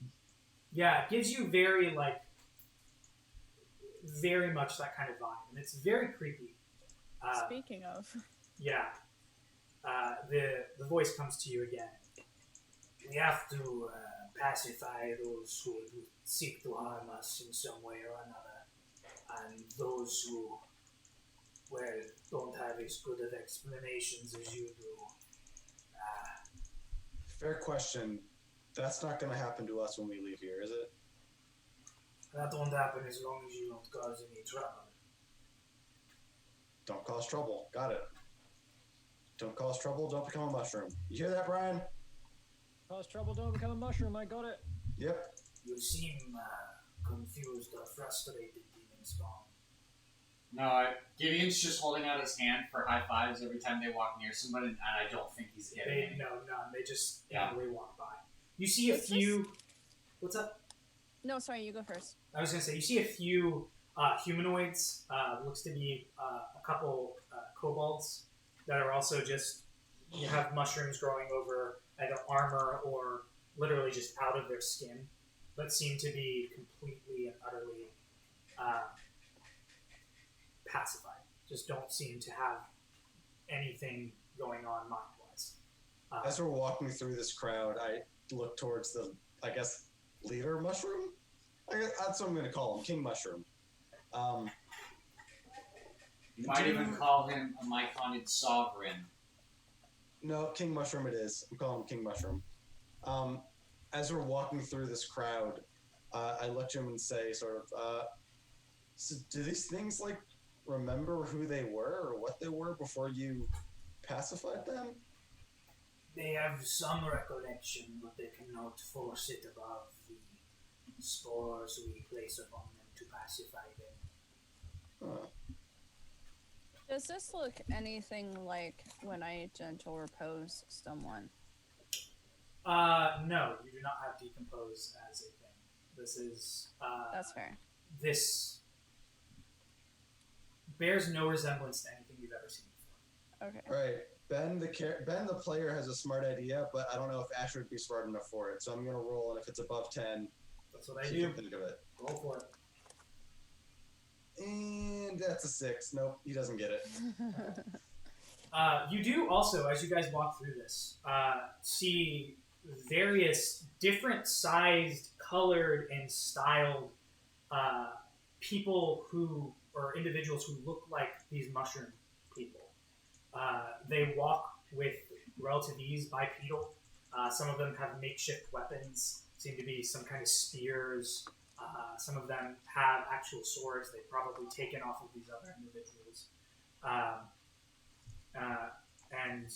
yeah, it gives you very much that kind of vibe, and it's very creepy. Speaking of, Yeah, the voice comes to you again. We have to pacify those who would seek to harm us in some way or another, and those who, well, don't have as good of explanations as you do. Fair question. That's not going to happen to us when we leave here, is it? That won't happen as long as you don't cause any trouble. Don't cause trouble. Got it. Don't cause trouble. Don't become a mushroom. You hear that, Brian? Cause trouble, don't become a mushroom. I got it. Yep. You seem confused or frustrated, Demon Spawn. No, Gideon's just holding out his hand for high fives every time they walk near somebody, and I don't think he's getting They any. no none. They just Yeah. angrily walk by. You see a Is this- few. What's up? no, sorry, you go first. I was gonna say you see a few humanoids. Looks to be a couple kobolds that are also just you have mushrooms growing over either armor or literally just out of their skin, but seem to be completely and utterly pacified. Just don't seem to have anything going on mind-wise. As we're walking through this crowd, I look towards the, I guess, leader mushroom? I guess that's what I'm going to call him, King Mushroom. You might even call him a myconic sovereign. No, King Mushroom it is. I'm calling him King Mushroom. As we're walking through this crowd, I look to him and say, so do these things, like, remember who they were or what they were before you pacified them? They have some recollection, but they cannot force it above the spores we place upon them to pacify them. Huh. Does this look anything like when I gentle repose someone? No, you do not have decompose as a thing. This is That's fair. this bears no resemblance to anything you've ever seen before. Okay. All right. Ben the player has a smart idea, but I don't know if Asher would be smart enough for it. So I'm gonna roll, and if it's above 10, That's what I he do. can think of it. Roll for it. And that's a 6. Nope, he doesn't get it. You do also, as you guys walk through this, see various different sized, colored, and styled people who, or individuals who look like these mushroom people. They walk with relative ease, bipedal. Some of them have makeshift weapons, seem to be some kind of spears. Some of them have actual swords they've probably taken off of these other individuals. And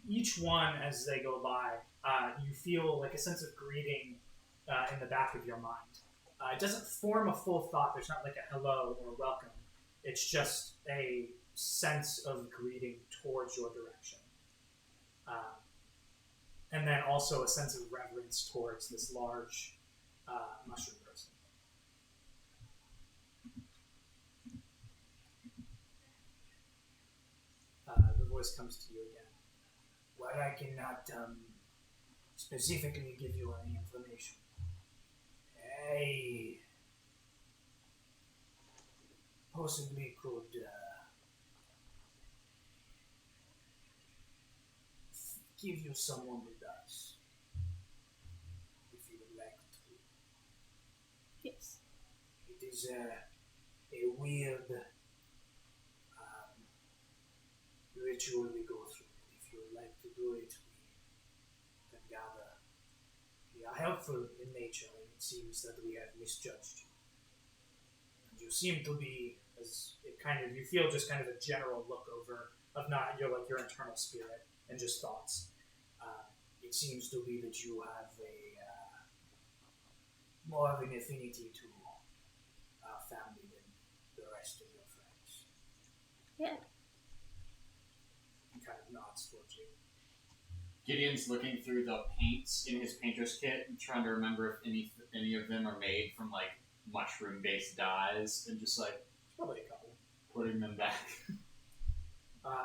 each one, as they go by, you feel like a sense of greeting in the back of your mind. It doesn't form a full thought. There's not like a hello or welcome. It's just a sense of greeting towards your direction. And then also a sense of reverence towards this large mushroom person. The voice comes to you again. While I cannot specifically give you any information, I possibly could give you someone who does, if you would like to. Yes. It is a weird ritual we go through. If you would like to do it, we can gather. We are helpful in nature, and it seems that we have misjudged you. And you seem to be, As it kind of, you feel just kind of a general look over of not your internal spirit. and just thoughts. It seems to be that you have a more of an affinity to our family than the rest of your friends. Yeah. He kind of nods towards you. Gideon's looking through the paints in his painter's kit and trying to remember if any of them are made from like mushroom-based dyes, and just like Probably a couple. putting them back.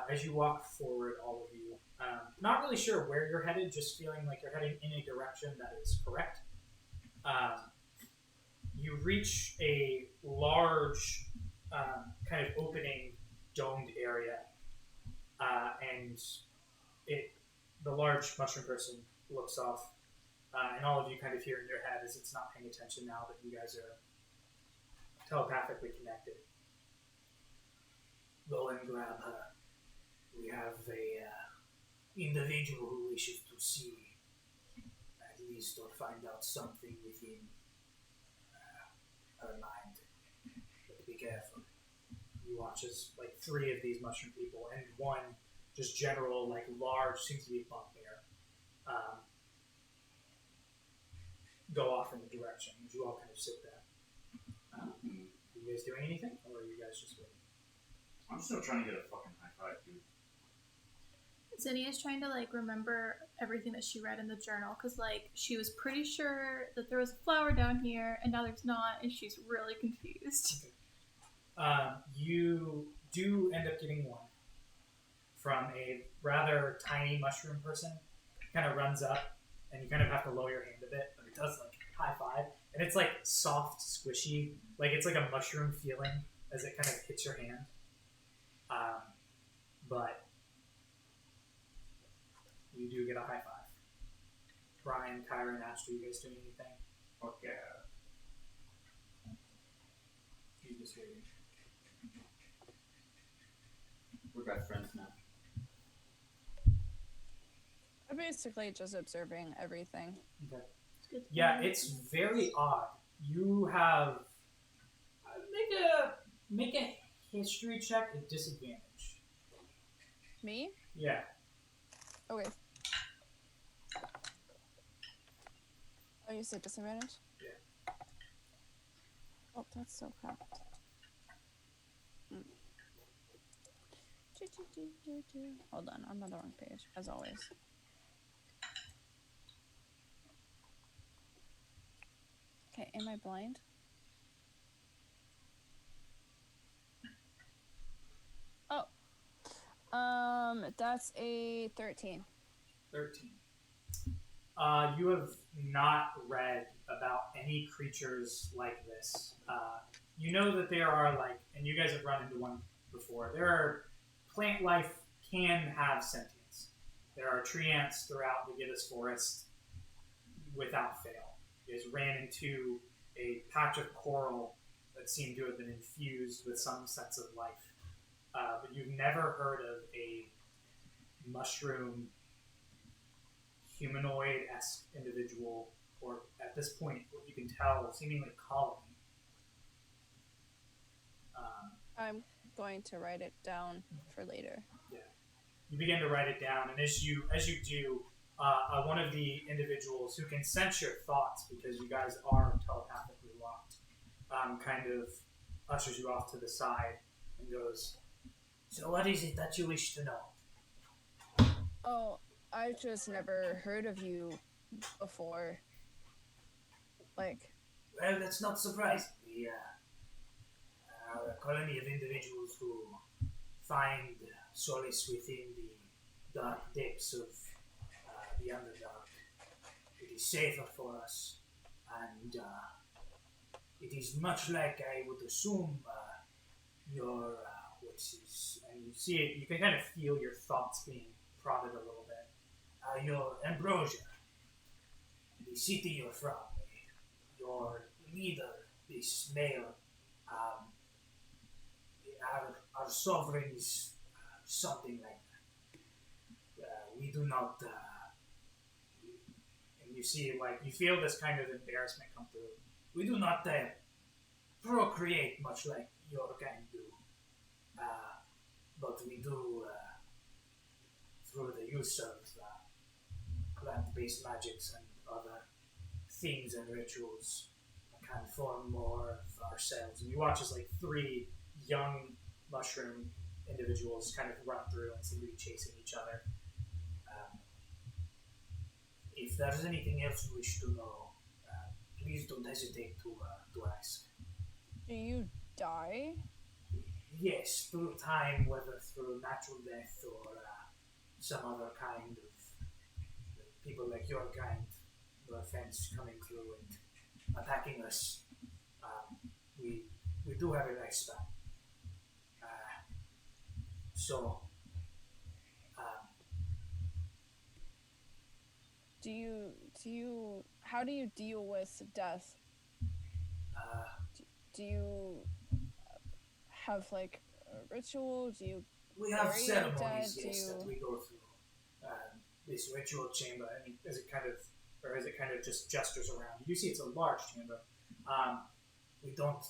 As you walk forward, all of you, not really sure where you're headed, just feeling like you're heading in a direction that is correct. You reach a large kind of opening, domed area, and the large mushroom person looks off, and all of you kind of hear in your head as it's not paying attention now that you guys are telepathically connected. Go and grab her. We have a individual who wishes to see, at least, or find out something within her mind. But be careful. You watch as like 3 of these mushroom people and one just general like large seems to be a bugbear go off in the direction as you all kind of sit there. Are you guys doing anything, or are you guys just waiting? I'm still trying to get a fucking high five, dude. Zinnia's trying to like remember everything that she read in the journal because like she was pretty sure that there was a flower down here and now there's not, and she's really confused. You do end up getting one from a rather tiny mushroom person. Kind of runs up, and you kind of have to lower your hand a bit, but it does like high five, and it's like soft, squishy, like it's like a mushroom feeling as it kind of hits your hand. But you do get a high five. Brian, Kyra, and Astro, you guys doing anything? Fuck yeah. You just waiting. We're best friends now. I'm basically just observing everything. Okay. It's good to Yeah, know. it's very odd. You have make a history check at disadvantage. Me? Yeah. Okay. Oh, you said disadvantage? Yeah. Oh, that's so crap. Hold on, I'm on the wrong page, as always. Okay, am I blind? Oh. That's a 13. 13. You have not read about any creatures like this. You know that there are like, and you guys have run into one before. There are plant life can have sentience. There are tree ants throughout the Gibbous Forest without fail. You guys ran into a patch of coral that seemed to have been infused with some sense of life. But you've never heard of a mushroom humanoid-esque individual, or at this point, what you can tell, seemingly colony. I'm going to write it down for later. You begin to write it down, and as you do, one of the individuals who can sense your thoughts because you guys are telepathically locked, kind of ushers you off to the side and goes, So what is it that you wish to know? Oh, I've just never heard of you before. Like, Well, that's not surprising. We are a colony of individuals who find solace within the dark depths of the Underdark. It is safer for us, and it is much like I would assume your and you see it, you can kind of feel your thoughts being prodded a little bit. your ambrosia, the city you're from, your leader, this mayor, our sovereign is something like that. We do not, And you see, like, you feel this kind of embarrassment come through. we do not procreate much like your kind do, but we do through the use of plant-based magics and other themes and rituals, can form more of ourselves. And you watch as like 3 young mushroom individuals kind of run through and seem to be chasing each other. If there's anything else you wish to know, please don't hesitate to ask. Do you die? Yes, through time, whether through natural death or some other kind of people like your kind, no offense, coming through and attacking us. We do have a lifespan. So, how do you deal with death? Do you have like a ritual? Do you we have bury ceremonies, dead? yes, that we go through. This ritual chamber, I mean, as it kind of just gestures around. You do see it's a large chamber. We don't,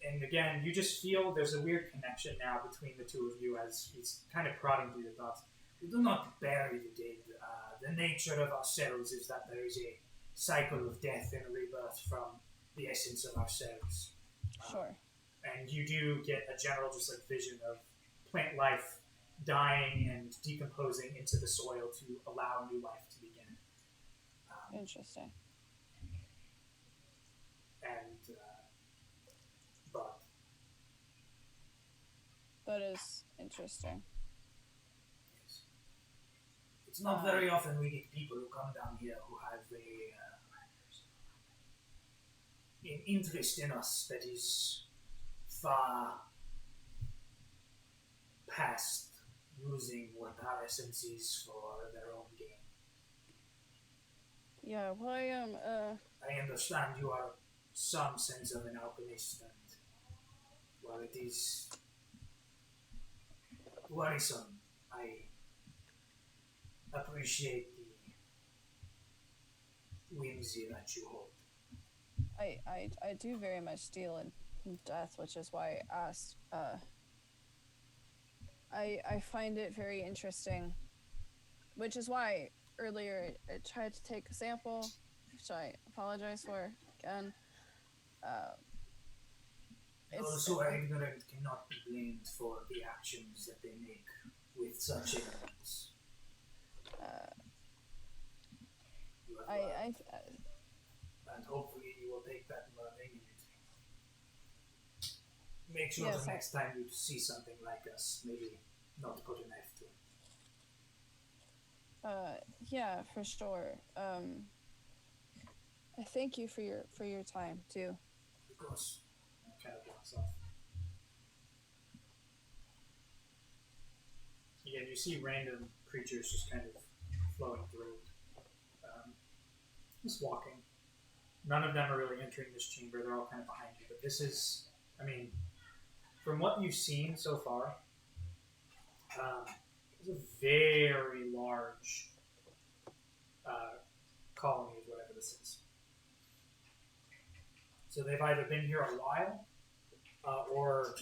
and again, you just feel there's a weird connection now between the two of you as he's kind of prodding through your thoughts. We do not bury the dead. The nature of ourselves is that there is a cycle of death and rebirth from the essence of ourselves. Sure. And you do get a general just like vision of plant life dying and decomposing into the soil to allow new life to begin. Interesting. And but That is interesting. yes. It's not very often we get people who come down here who have an interest in us that is far past using what our essence is for their own gain. Yeah, well, I understand you are some sense of an alchemist, and while it is worrisome, I appreciate the whimsy that you hold. I do very much deal in death, which is why I asked. I find it very interesting, which is why earlier I tried to take a sample, which I apologize for again. Those who are ignorant cannot be blamed for the actions that they make with such ignorance. You have learned, and hopefully you will take that learning and make sure Yes, the next time you see something like us, maybe not put a knife to it. Yeah, for sure. I thank you for your time too. Of course, kind of walks off. Again, you see random creatures just kind of flowing through, just walking. None of them are really entering this chamber. They're all kind of behind you. But this is, I mean, from what you've seen so far, it's a very large colony of whatever this is. So they've either been here a while, or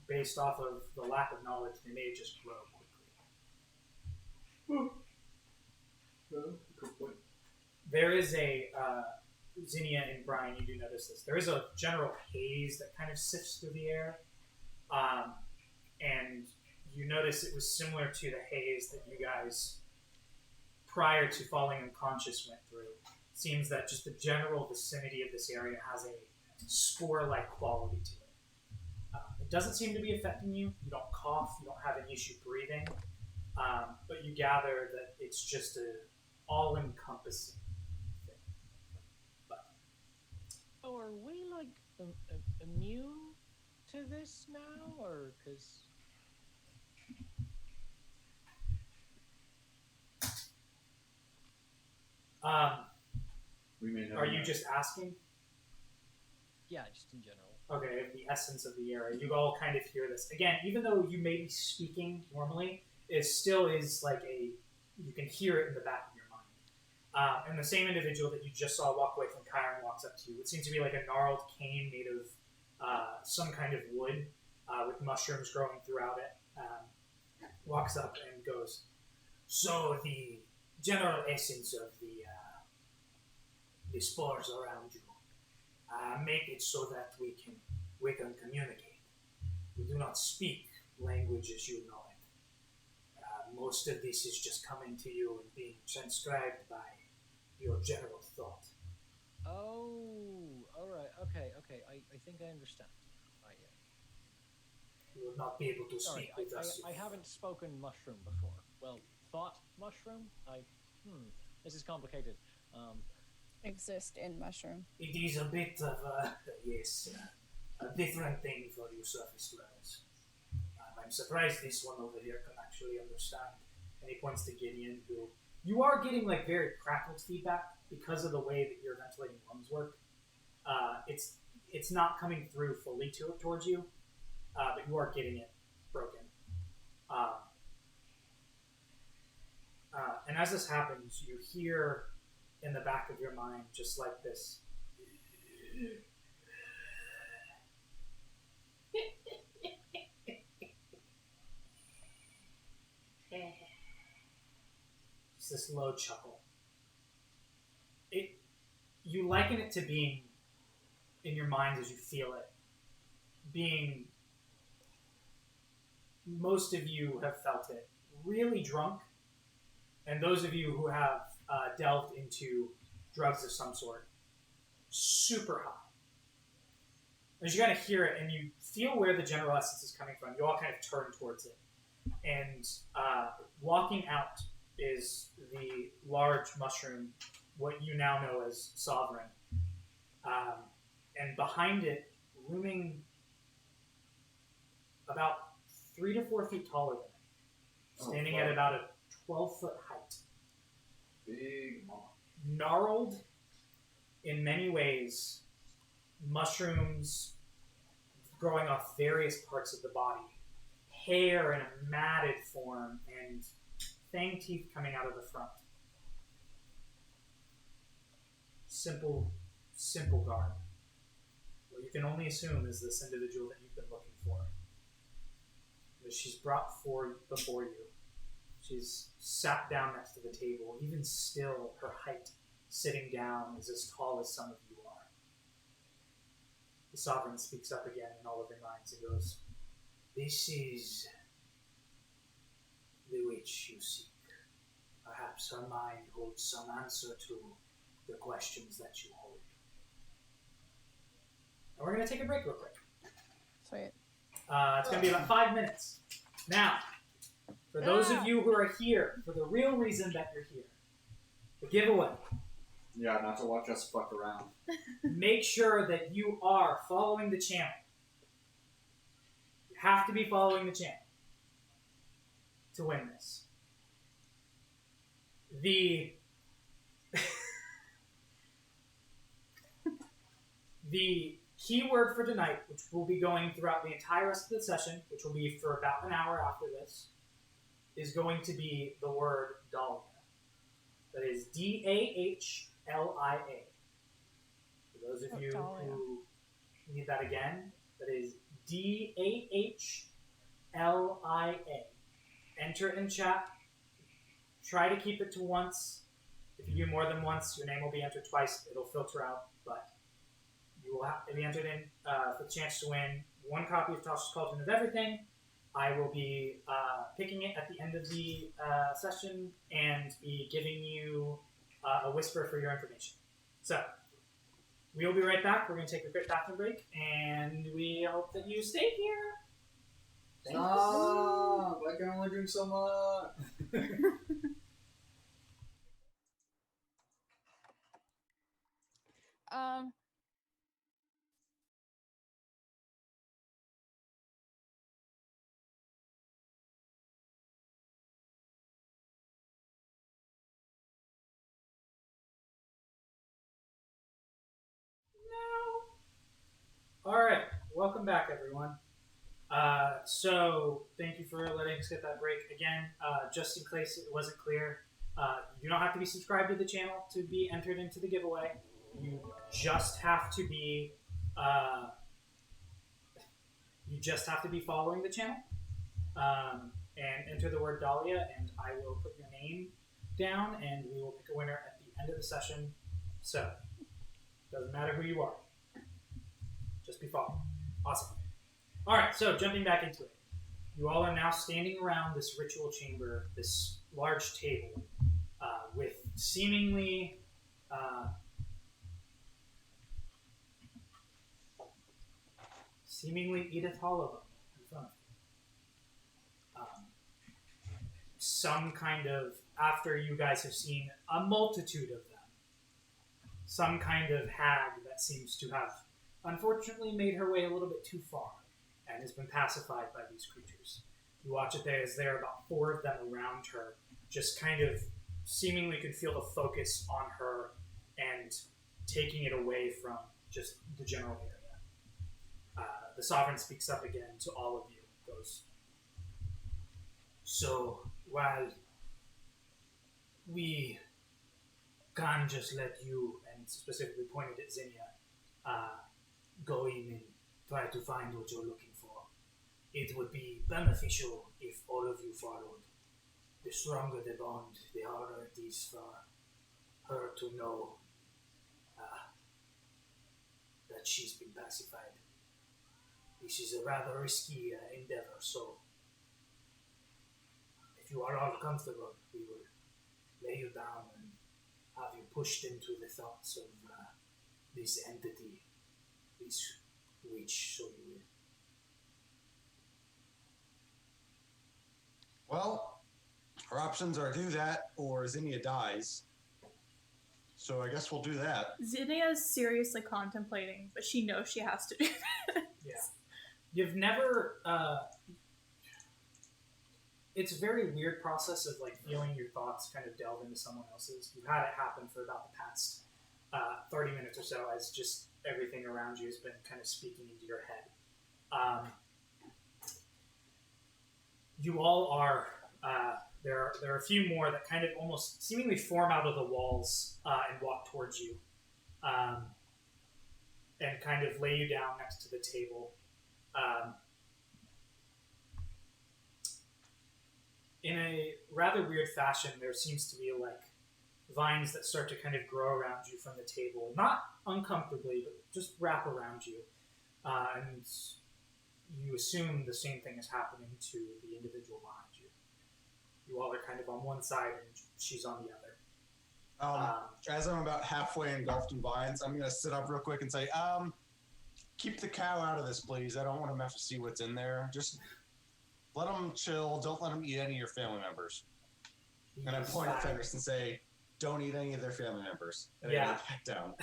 based off of the lack of knowledge, they may just grow quickly. There is a Zinnia and Brian, you do notice this. There is a general haze that kind of sifts through the air, and you notice it was similar to the haze that you guys, prior to falling unconscious, went through. It seems that just the general vicinity of this area has a spore-like quality to it. It doesn't seem to be affecting you. You don't cough. You don't have an issue breathing. But you gather that it's just a all-encompassing thing. But Oh, are we like immune to this now, or because? We may know. are you just asking? Yeah, just in general. Okay, the essence of the area. You all kind of hear this. Again, even though you may be speaking normally, it still is like you can hear it in the back of your mind. And the same individual that you just saw walk away from Chiron walks up to you. It seems to be like a gnarled cane made of some kind of wood with mushrooms growing throughout it. walks up and goes, "So the general essence of the spores around you, make it so that we can communicate. We do not speak language as you know it. Most of this is just coming to you and being transcribed by your general thought." Oh, all right. Okay. I think I understand. You will not be able to Sorry, speak with us. I haven't spoken mushroom before. Well, thought mushroom? This is complicated. Exist in mushroom. It is a bit of a, yes, a different thing for you surface dwellers. I'm surprised this one over here can actually understand. And he points to Gideon, who you are getting like very crackled feedback because of the way that your ventilating lungs work. It's not coming through fully towards you, but you are getting it broken. And as this happens, you hear in the back of your mind, just like this, just this low chuckle. You liken it to being in your mind as you feel it, being, most of you have felt it, really drunk, and those of you who have delved into drugs of some sort, super high. As you kind of hear it and you feel where the general essence is coming from, you all kind of turn towards it. And walking out is the large mushroom, what you now know as Sovereign. And behind it, looming about 3 to 4 feet taller than it, standing at about a 12-foot height. Big mom. Gnarled in many ways, mushrooms growing off various parts of the body, hair in a matted form, and fang teeth coming out of the front. Simple garb. What you can only assume is this individual that you've been looking for. That she's brought before you. She's sat down next to the table. Even still, her height sitting down is as tall as some of you are. The Sovereign speaks up again in all of your minds and goes, "This is the witch you seek. Perhaps her mind holds some answer to the questions that you hold." And we're going to take a break real quick. Sweet. It's going to be about 5 minutes. Now, for those of you who are here for the real reason that you're here, the giveaway. Yeah, not to watch us fuck around. Make sure that you are following the channel. You have to be following the channel to win this. The keyword for tonight, which will be going throughout the entire rest of the session, which will be for about an hour after this, is going to be the word Dahlia. That is Dahlia. For those of you who need that again, that is Dahlia. Enter in chat. Try to keep it to once. If you do more than once, your name will be entered twice. It'll filter out, but you will have to be entered in for the chance to win 1 copy of Tasha's Cauldron of Everything. I will be picking it at the end of the session and be giving you a whisper for your information. So, we'll be right back. We're going to take a quick bathroom break, and we hope that you stay here. Stop! I can only drink so much. All right, welcome back, everyone. So, thank you for letting us get that break. Again, just in case it wasn't clear, you don't have to be subscribed to the channel to be entered into the giveaway. You just have to be following the channel. and enter the word Dahlia, and I will put your name down, and we will pick a winner at the end of the session. So, doesn't matter who you are. Just be following. Awesome. All right, so jumping back into it. You all are now standing around this ritual chamber, this large table, with seemingly Edith Hall of them in front of you. Some kind of, after you guys have seen a multitude of them, some kind of hag that seems to have unfortunately made her way a little bit too far and has been pacified by these creatures. You watch it there as there are about 4 of them around her, just kind of seemingly could feel the focus on her and taking it away from just the general area. The Sovereign speaks up again to all of you, goes, So, while we can't just let you, and specifically pointed at Zinnia, go in and try to find what you're looking for, it would be beneficial if all of you followed. The stronger the bond, the harder it is for her to know that she's been pacified. This is a rather risky endeavor, so if you are all comfortable, we will lay you down and have you pushed into the thoughts of this entity, this witch, so you will. Well, our options are do that or Zinnia dies. So I guess we'll do that. Zinnia is seriously contemplating, but she knows she has to do that. yeah. You've never, it's a very weird process of like feeling your thoughts kind of delve into someone else's. You've had it happen for about the past 30 minutes or so as just everything around you has been kind of speaking into your head. You all are, there are a few more that kind of almost seemingly form out of the walls and walk towards you and kind of lay you down next to the table. In a rather weird fashion, there seems to be like vines that start to kind of grow around you from the table, not uncomfortably, but just wrap around you, and you assume the same thing is happening to the individual behind you. You all are kind of on one side and she's on the other. As I'm about halfway engulfed in vines, I'm going to sit up real quick and say, keep the cow out of this, please. I don't want him to have to see what's in there. Just let him chill. Don't let him eat any of your family members. And I point at Fenris and say, don't eat any of their family members. And I get back down.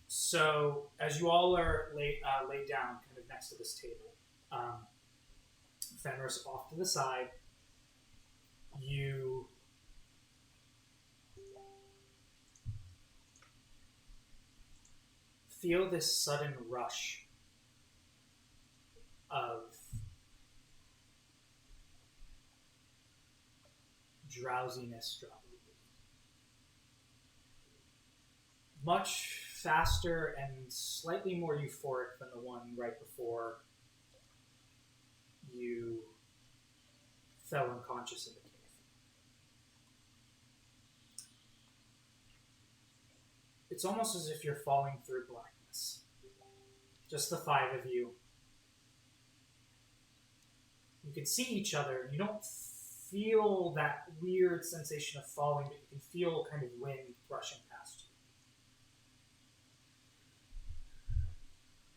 So, as you all are laid down kind of next to this table, Fenris off to the side, you feel this sudden rush of drowsiness dropping. Much faster and slightly more euphoric than the one right before you fell unconscious in the cave. It's almost as if you're falling through blackness. Just the 5 of you. You can see each other, and you don't feel that weird sensation of falling, but you can feel kind of wind rushing past you.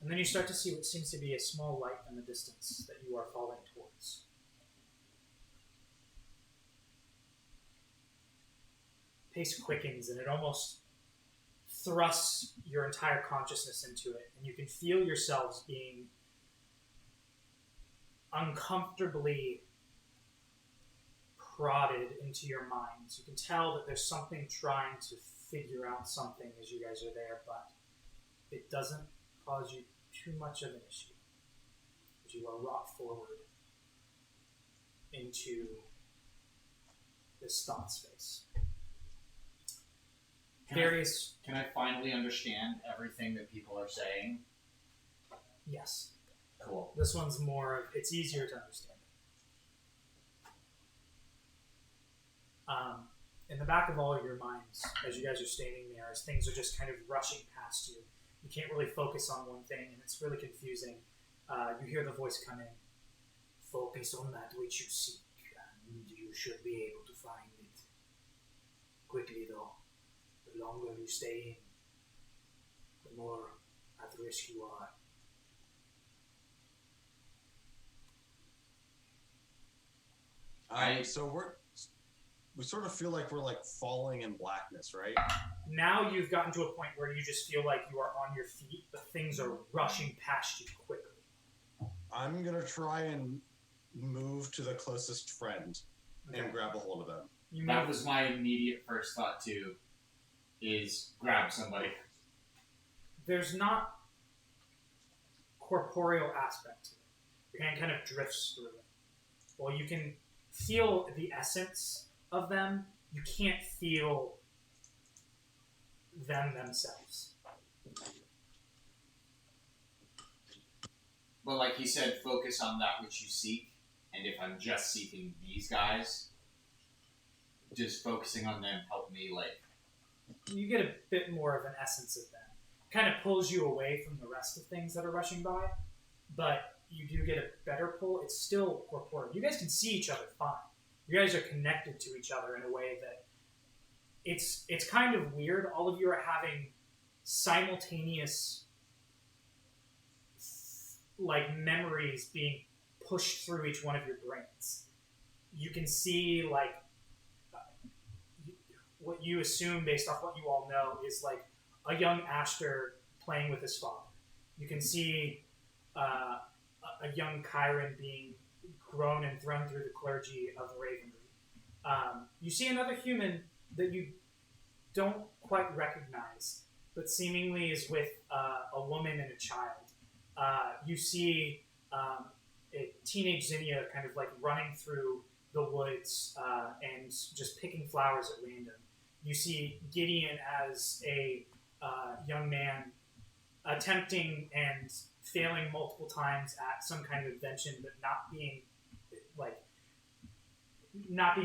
And then you start to see what seems to be a small light in the distance that you are falling towards. Pace quickens, and it almost thrusts your entire consciousness into it, and you can feel yourselves being uncomfortably prodded into your minds. You can tell that there's something trying to figure out something as you guys are there, but it doesn't cause you too much of an issue as you are wrought forward into this thought space. Can I finally understand everything that people are saying? Yes. Cool. This one's more, it's easier to understand. In the back of all of your minds, as you guys are standing there, as things are just kind of rushing past you, you can't really focus on one thing, and it's really confusing. You hear the voice come in. Focus on that which you seek, and you should be able to find it. Quickly, though. The longer you stay in, the more at risk you are. So we sort of feel like we're like falling in blackness, right? Now you've gotten to a point where you just feel like you are on your feet, but things are rushing past you quickly. I'm gonna try and move to the closest friend and grab a hold of them. That was my immediate first thought too, is grab somebody. There's not corporeal aspect to it. Your hand kind of drifts through it. Well, you can feel the essence of them. You can't feel them themselves. But like he said, focus on that which you seek. And if I'm just seeking these guys, just focusing on them help me, like... You get a bit more of an essence of them. Kind of pulls you away from the rest of things that are rushing by, but you do get a better pull. It's still corporeal. You guys can see each other fine. You guys are connected to each other in a way that it's kind of weird. All of you are having simultaneous like memories being pushed through each one of your brains. You can see like what you assume based off what you all know is like a young Ashter playing with his father. You can see a young Chiron being grown and thrown through the clergy of Ravenry. You see another human that you don't quite recognize, but seemingly is with a woman and a child. You see a teenage Zinnia kind of like running through the woods and just picking flowers at random. You see Gideon as a young man attempting and failing multiple times at some kind of invention, but not being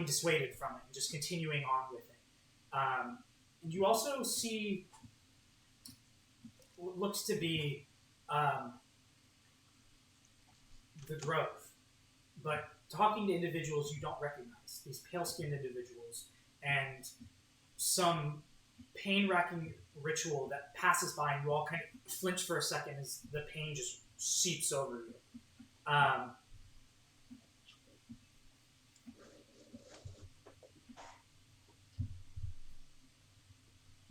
dissuaded from it, and just continuing on with it. And you also see what looks to be the Grove, but talking to individuals you don't recognize, these pale-skinned individuals, and some pain-racking ritual that passes by, and you all kind of flinch for a second as the pain just seeps over you.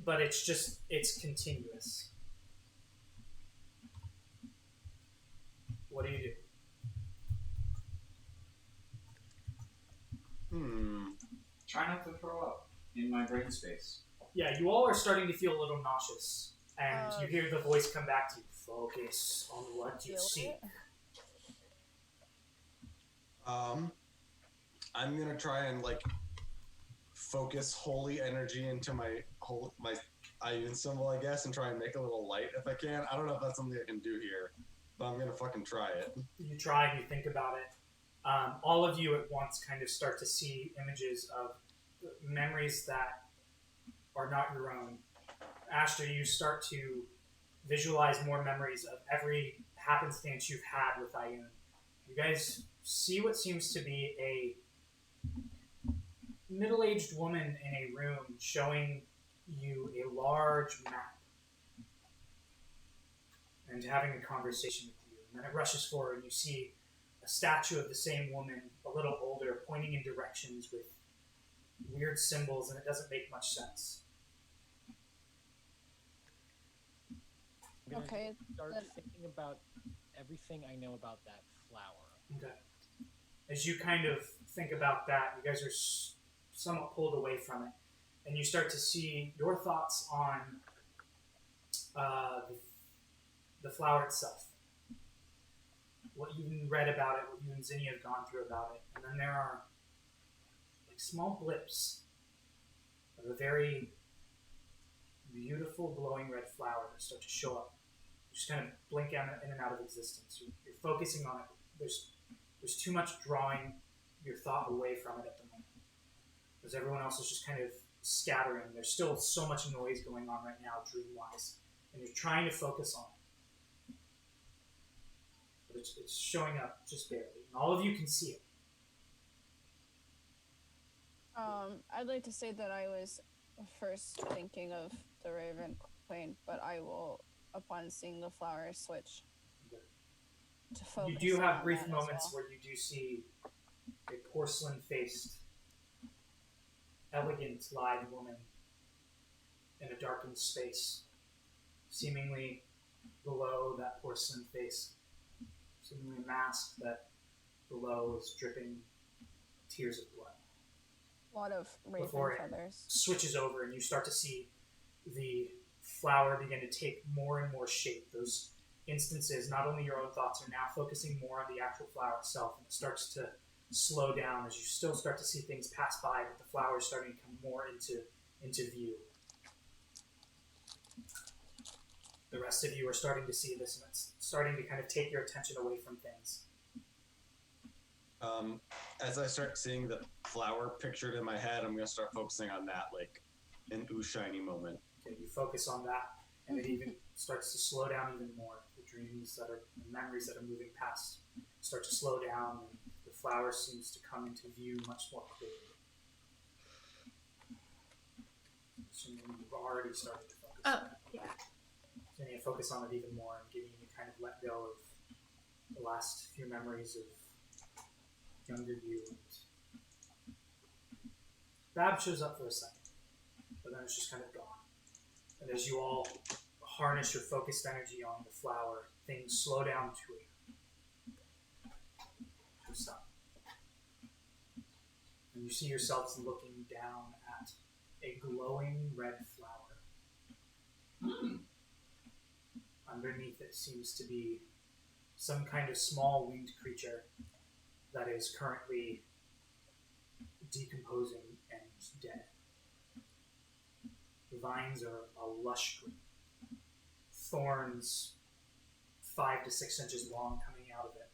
But it's continuous. What do you do? Try not to throw up in my brain space. Yeah, you all are starting to feel a little nauseous, and you hear the voice come back to you. Focus on what you see. I'm gonna try and like focus holy energy into my Ion symbol, I guess, and try and make a little light if I can. I don't know if that's something I can do here, but I'm gonna fucking try it. You try and you think about it. All of you at once kind of start to see images of memories that are not your own. Ashter, you start to visualize more memories of every happenstance you've had with Ion. You guys see what seems to be a middle-aged woman in a room showing you a large map and having a conversation with you. And then it rushes forward and you see a statue of the same woman, a little older, pointing in directions with weird symbols, and it doesn't make much sense. I'm gonna Okay, start then- thinking about everything I know about that flower. Okay. As you kind of think about that, you guys are somewhat pulled away from it, and you start to see your thoughts on the flower itself. What you read about it, what you and Zinnia have gone through about it, and then there are like small blips of a very beautiful glowing red flower that start to show up just kind of blink in and out of existence. You're focusing on it. There's too much drawing your thought away from it at the moment, because everyone else is just kind of scattering. There's still so much noise going on right now, dream-wise, and you're trying to focus on it. But it's showing up just barely, and all of you can see it. I'd like to say that I was first thinking of the Raven Queen, but I will, upon seeing the flower, switch to focus. You do have on brief that as moments well. where you do see a porcelain-faced, elegant, lithe woman in a darkened space, seemingly below that porcelain face, seemingly a mask that below is dripping tears of blood. A lot of raven Before it feathers. switches over and you start to see the flower begin to take more and more shape. Those instances, not only your own thoughts, are now focusing more on the actual flower itself, and it starts to slow down as you still start to see things pass by, but the flower is starting to come more into view. The rest of you are starting to see this, and it's starting to kind of take your attention away from things. As I start seeing the flower pictured in my head, I'm going to start focusing on that, like an ooh shiny moment. Okay, you focus on that, and it even starts to slow down even more. The dreams that are, the memories that are moving past start to slow down, and the flower seems to come into view much more clearly. So you've already started to focus on it. Yeah. So you need to focus on it even more and getting you to kind of let go of the last few memories of younger you. Bab shows up for a second, but then it's just kind of gone. And as you all harness your focused energy on the flower, things slow down to a stop. And you see yourselves looking down at a glowing red flower. Underneath it seems to be some kind of small winged creature that is currently decomposing and dead. The vines are a lush green. Thorns 5 to 6 inches long coming out of it.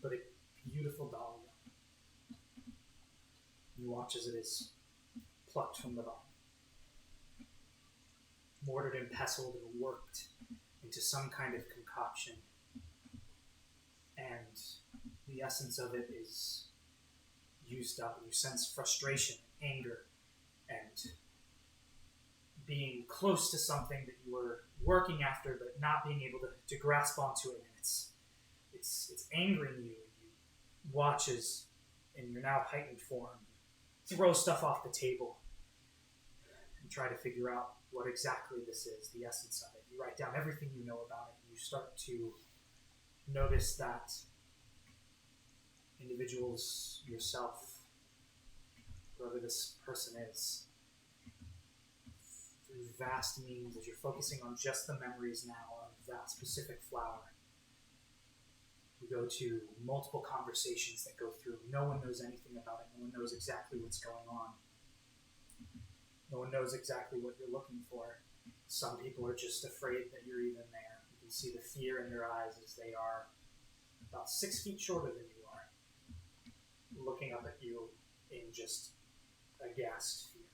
But a beautiful dahlia. You watch as it is plucked from the vine. Mortared and pestled and worked into some kind of concoction. And the essence of it is used up, and you sense frustration, anger, and being close to something that you were working after, but not being able to grasp onto it. And it's angering you. You watch as, in your now heightened form, throw stuff off the table and try to figure out what exactly this is, the essence of it. You write down everything you know about it, and you start to notice that individuals, yourself, whoever this person is, through vast means, as you're focusing on just the memories now of that specific flower, you go to multiple conversations that go through. No one knows anything about it. No one knows exactly what's going on. No one knows exactly what you're looking for. Some people are just afraid that you're even there. You can see the fear in their eyes as they are about 6 feet shorter than you are, looking up at you in just aghast fear.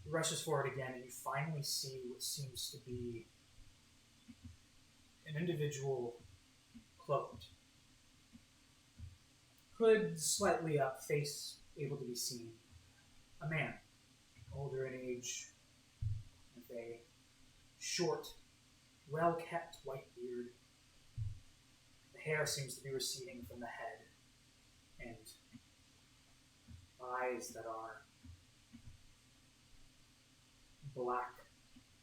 He rushes forward again, and you finally see what seems to be an individual cloaked. Hood slightly up, face able to be seen. A man, older in age, with a short, well-kept white beard. The hair seems to be receding from the head, and eyes that are black,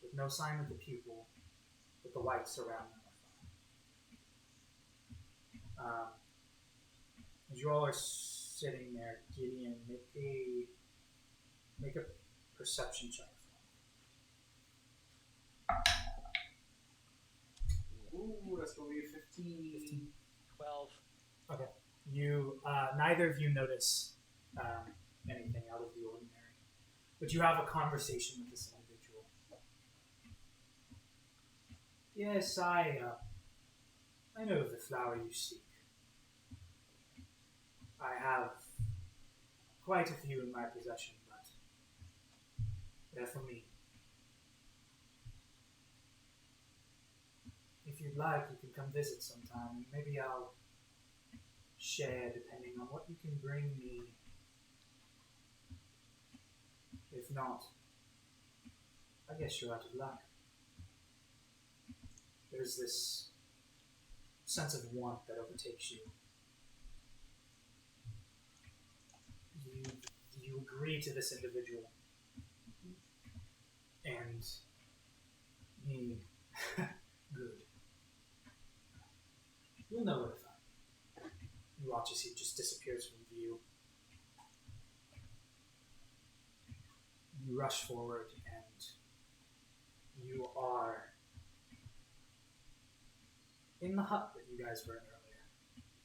with no sign of the pupil, but the whites around them are fine. As you all are sitting there, Gideon, make a perception check for me. Ooh, that's gonna be a 15. 12. Okay. You, neither of you notice anything out of the ordinary. But you have a conversation with this individual. Yes, I know the flower you seek. I have quite a few in my possession, but they're for me. If you'd like, you can come visit sometime, and maybe I'll share depending on what you can bring me. If not, I guess you're out of luck. There's this sense of want that overtakes you. You agree to this individual, and he good. You'll know where to find him. You watch as he just disappears from view. You rush forward, and you are in the hut that you guys were in earlier,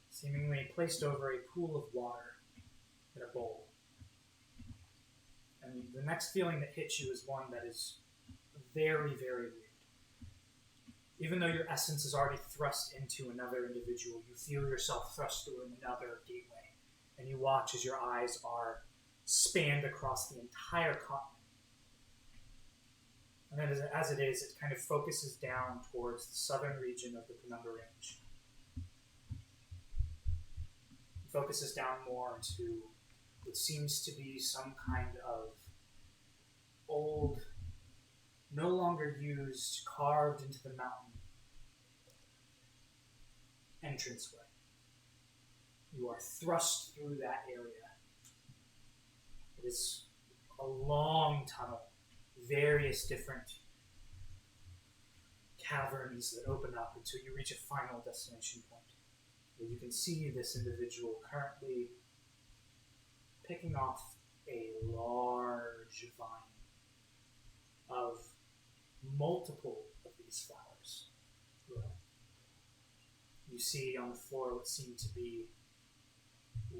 seemingly placed over a pool of water in a bowl. And the next feeling that hits you is one that is very, very weird. Even though your essence is already thrust into another individual, you feel yourself thrust through another gateway. And you watch as your eyes are spanned across the entire continent. And then as it is, it kind of focuses down towards the southern region of the Penumbra Range. It focuses down more to what seems to be some kind of old, no longer used, carved into the mountain entranceway. You are thrust through that area. It is a long tunnel, various different caverns that open up until you reach a final destination point, where you can see this individual currently picking off a large vine of multiple of these flowers. You see on the floor what seem to be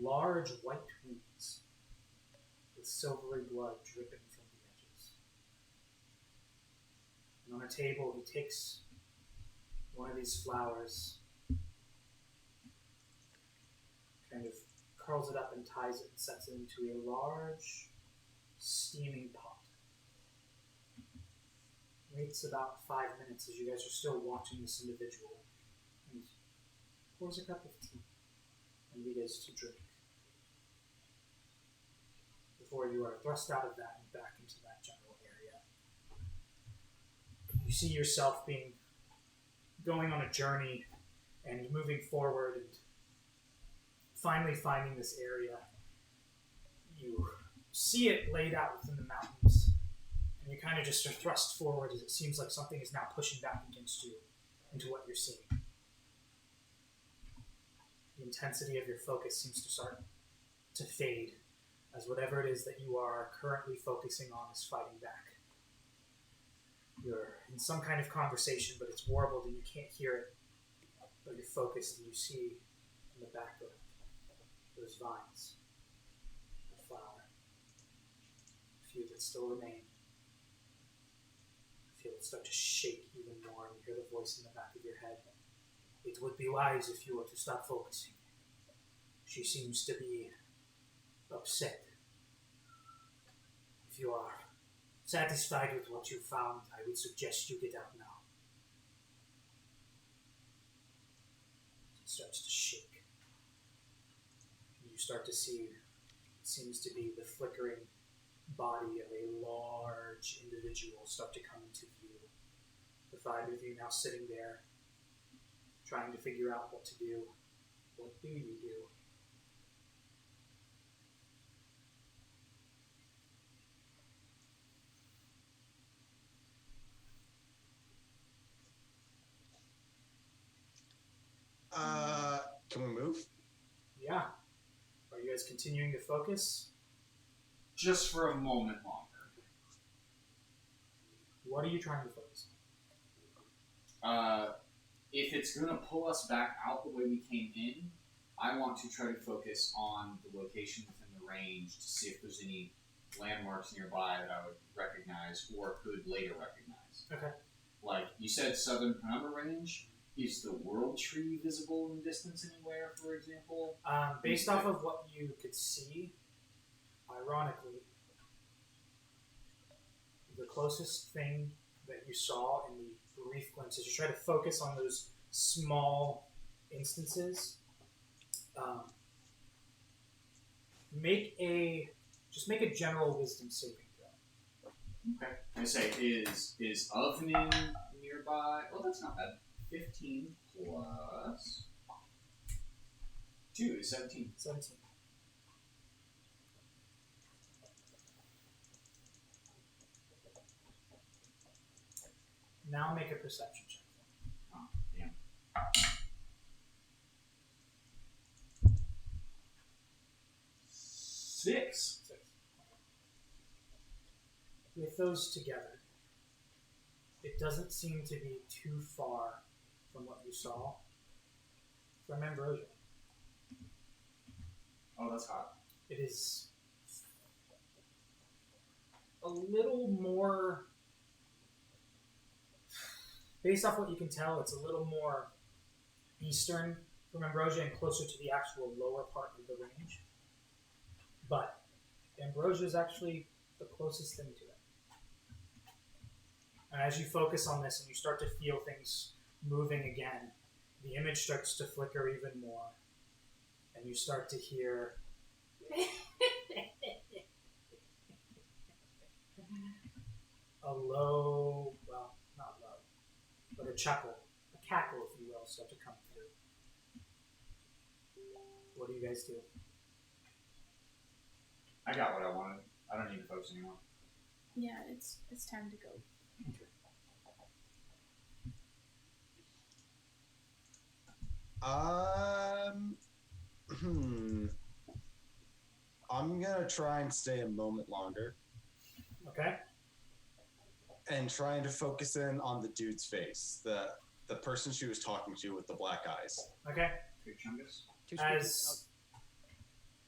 large white wings with silvery blood dripping from the edges. And on a table, he takes one of these flowers, kind of curls it up and ties it and sets it into a large steaming pot. Waits about 5 minutes as you guys are still watching this individual, and pours a cup of tea and begins to drink before you are thrust out of that and back into that general area. You see yourself going on a journey and moving forward and finally finding this area. You see it laid out within the mountains, and you kind of just are thrust forward as it seems like something is now pushing back against you into what you're seeing. The intensity of your focus seems to start to fade as whatever it is that you are currently focusing on is fighting back. You're in some kind of conversation, but it's warbled and you can't hear it, but you're focused and you see in the background those vines, the flower, a few that still remain. Feel it start to shake even more, and you hear the voice in the back of your head. It would be wise if you were to stop focusing. She seems to be upset. If you are satisfied with what you found, I would suggest you get out now. It starts to shake. And you start to see what seems to be the flickering body of a large individual start to come into view. The 5 of you now sitting there, trying to figure out what to do. What do you do? Can we move? Yeah. Are you guys continuing to focus? Just for a moment longer. What are you trying to focus If it's going to pull us back out the way we came in, I want to try to focus on the location within the range to see if there's any landmarks nearby that I would recognize or could later recognize. Okay. Like, you said Southern Penumbra Range. Is the World Tree visible in the distance anywhere, for example? Based off of what you could see, ironically, the closest thing that you saw in the brief glimpses, you try to focus on those small instances. Make a general wisdom saving throw. Okay. I say, is Ovnin nearby? Well, that's not bad. 15 plus 2 is 17. 17. Now make a perception check. Oh, damn. 6. With those together, it doesn't seem to be too far from what you saw from Ambrosia. Oh, that's hot. It is a little more, based off what you can tell, it's a little more eastern from Ambrosia and closer to the actual lower part of the range. But Ambrosia is actually the closest thing to it. And as you focus on this and you start to feel things moving again, the image starts to flicker even more. And you start to hear a low, well, not low, but a chuckle, a cackle, if you will, start to come through. What do you guys do? I got what I wanted. I don't need to focus anymore. Yeah, it's time to go. I'm gonna try and stay a moment longer Okay. and trying to focus in on the dude's face, the person she was talking to with the black eyes. Okay. Big Chungus. Too spooky. As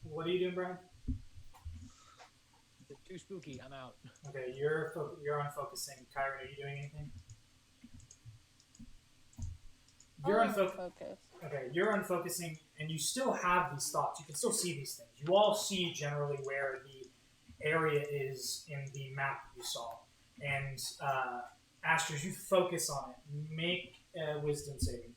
what are you doing, Brian? Too spooky. I'm out. Okay, you're on focusing. Kyron, are you doing anything? You're I'll unfocused. focus. Okay, you're unfocusing, and you still have these thoughts. You can still see these things. You all see generally where the area is in the map you saw. And Aster, as you focus on it, make a wisdom saving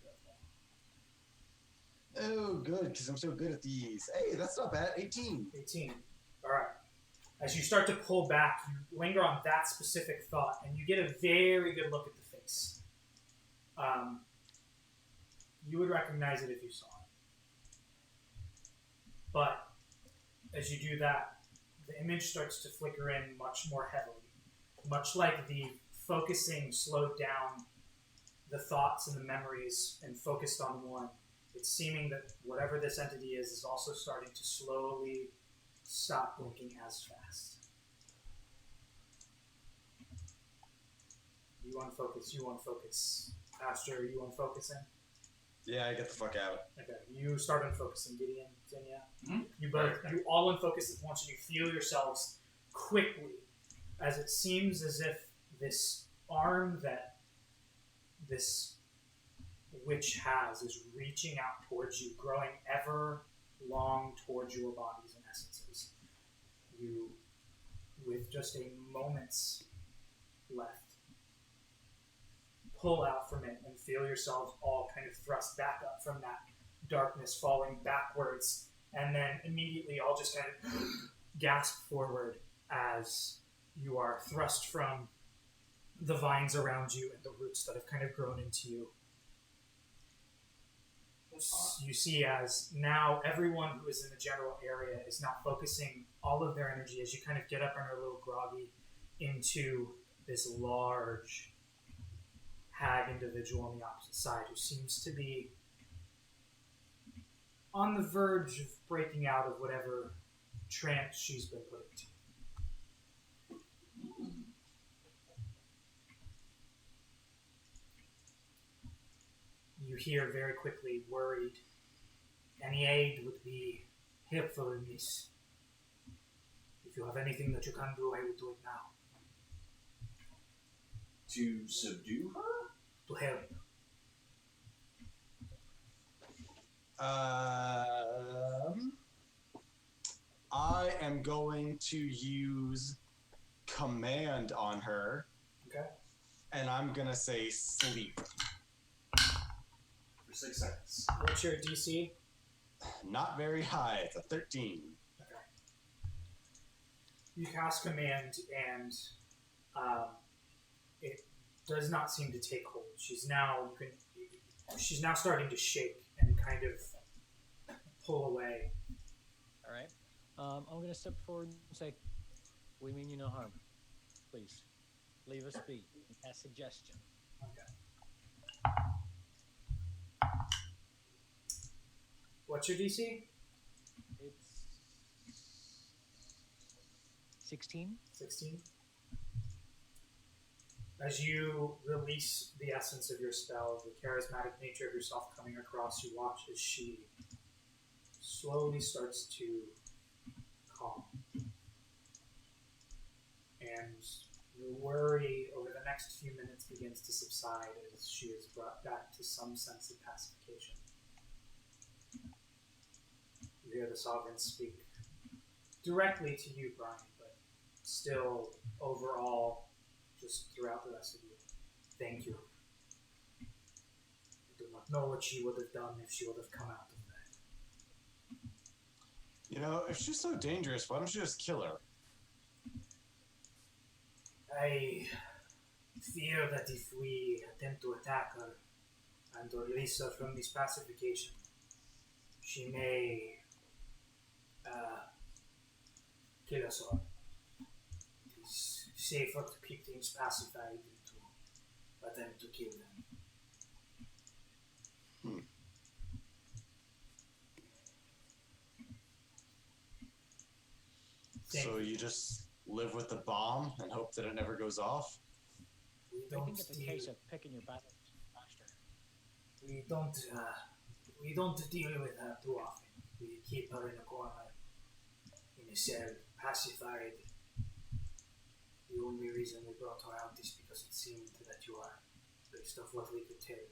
throw. Oh, good, because I'm so good at these. Hey, that's not bad. 18. 18. All right. As you start to pull back, you linger on that specific thought, and you get a very good look at the face. You would recognize it if you saw it. But as you do that, the image starts to flicker in much more heavily. Much like the focusing slowed down the thoughts and the memories and focused on one, it's seeming that whatever this entity is also starting to slowly stop blinking as fast. You unfocus. Aster, you unfocusing? Yeah, I get the fuck out. Okay, you start unfocusing, Gideon, Xenia. Hmm? You all unfocus at once, and you feel yourselves quickly, as it seems as if this arm that this witch has is reaching out towards you, growing ever long towards your bodies and essences. You, with just a moment's left, pull out from it and feel yourselves all kind of thrust back up from that darkness, falling backwards, and then immediately all just kind of gasp forward as you are thrust from the vines around you and the roots that have kind of grown into you. You see as now everyone who is in the general area is now focusing all of their energy as you kind of get up and are a little groggy into this large hag individual on the opposite side who seems to be on the verge of breaking out of whatever trance she's been put into. You hear very quickly, worried, any aid would be helpful in this. If you have anything that you can do, I will do it now. To subdue her? To help. I am going to use command on her. Okay. And I'm gonna say sleep. For 6 seconds. What's your DC? Not very high. It's a 13. Okay. You cast command, and it does not seem to take hold. She's now starting to shake and kind of pull away. All right. I'm going to step forward and say, we mean you no harm. Please, leave us be. A suggestion. Okay. What's your DC? It's 16. 16. As you release the essence of your spell, the charismatic nature of yourself coming across, you watch as she slowly starts to calm. And your worry over the next few minutes begins to subside as she is brought back to some sense of pacification. You hear the Sovereign speak directly to you, Brian, but still overall, just throughout the rest of you. Thank you. I do not know what she would have done if she would have come out of that. You know, if she's so dangerous, why don't you just kill her? I fear that if we attempt to attack her and release her from this pacification, she may kill us all. It is safer to keep things pacified than to attempt to kill them. So you just live with the bomb and hope that it never goes off? We I don't think it's a case of picking your battles faster. We don't deal with her too often. We keep her in a corner, in a cell, pacified. The only reason we brought her out is because it seemed that you are, based off what we could tell,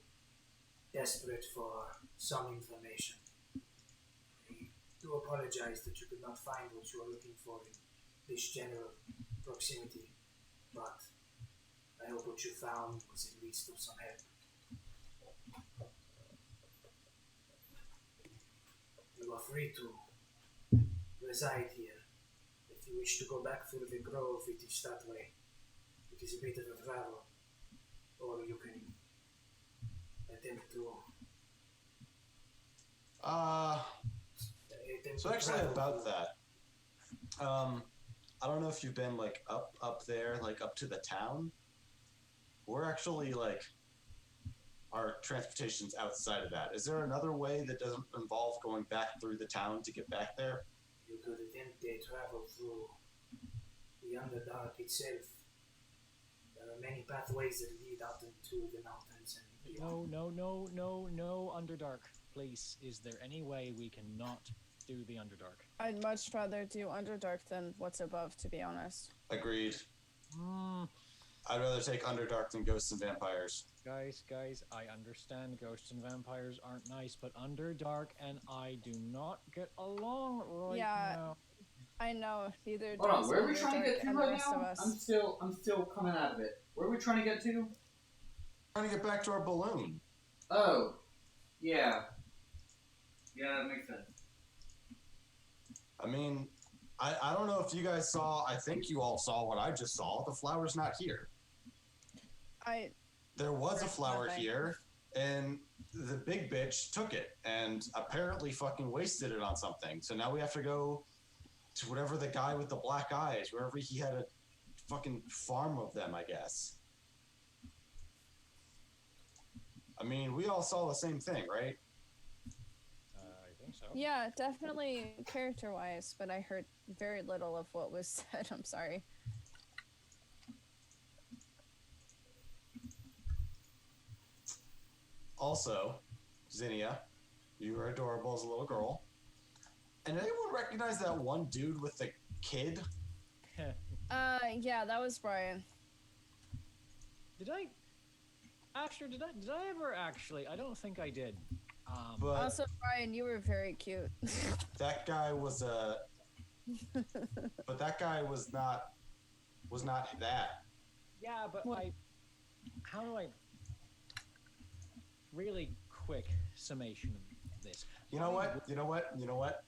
desperate for some information. I do apologize that you could not find what you are looking for in this general proximity, but I hope what you found was at least of some help. You are free to reside here. If you wish to go back through the grove, it is that way. It is a bit of a travel. Or you can attempt to... So actually about that, I don't know if you've been like up there, like up to the town. We're actually like, our transportation's outside of that. Is there another way that doesn't involve going back through the town to get back there? You could attempt a travel through the Underdark itself. There are many pathways that lead out into the mountains and beyond. No, Underdark. Please, is there any way we cannot do the Underdark? I'd much rather do Underdark than what's above, to be honest. Agreed. I'd rather take Underdark than Ghosts and Vampires. Guys, I understand ghosts and vampires aren't nice, but Underdark and I do not get along right now. I know, neither Hold on, does where are we trying to Underdark get to and the right rest of now? us. I'm still coming out of it. Where are we trying to get to? Trying to get back to our balloon. Oh, yeah. Yeah, that makes sense. I mean, I don't know if you guys saw, I think you all saw what I just saw. The flower's not here. There was a flower here, and the big bitch took it, and apparently fucking wasted it on something. So now we have to go to whatever the guy with the black eyes, wherever he had a fucking farm of them, I guess. I mean, we all saw the same thing, right? I think so. Yeah, definitely character-wise, but I heard very little of what was said. I'm sorry. Also, Zinnia, you were adorable as a little girl. And anyone recognize that one dude with the kid Yeah, that was Brian. Did I? Actually, did I ever actually? I don't think I did. But Also, Brian, you were very cute. that guy was but that guy was not that. Yeah, but What? how do I? Really quick summation of this. You know what? You know what? You know what?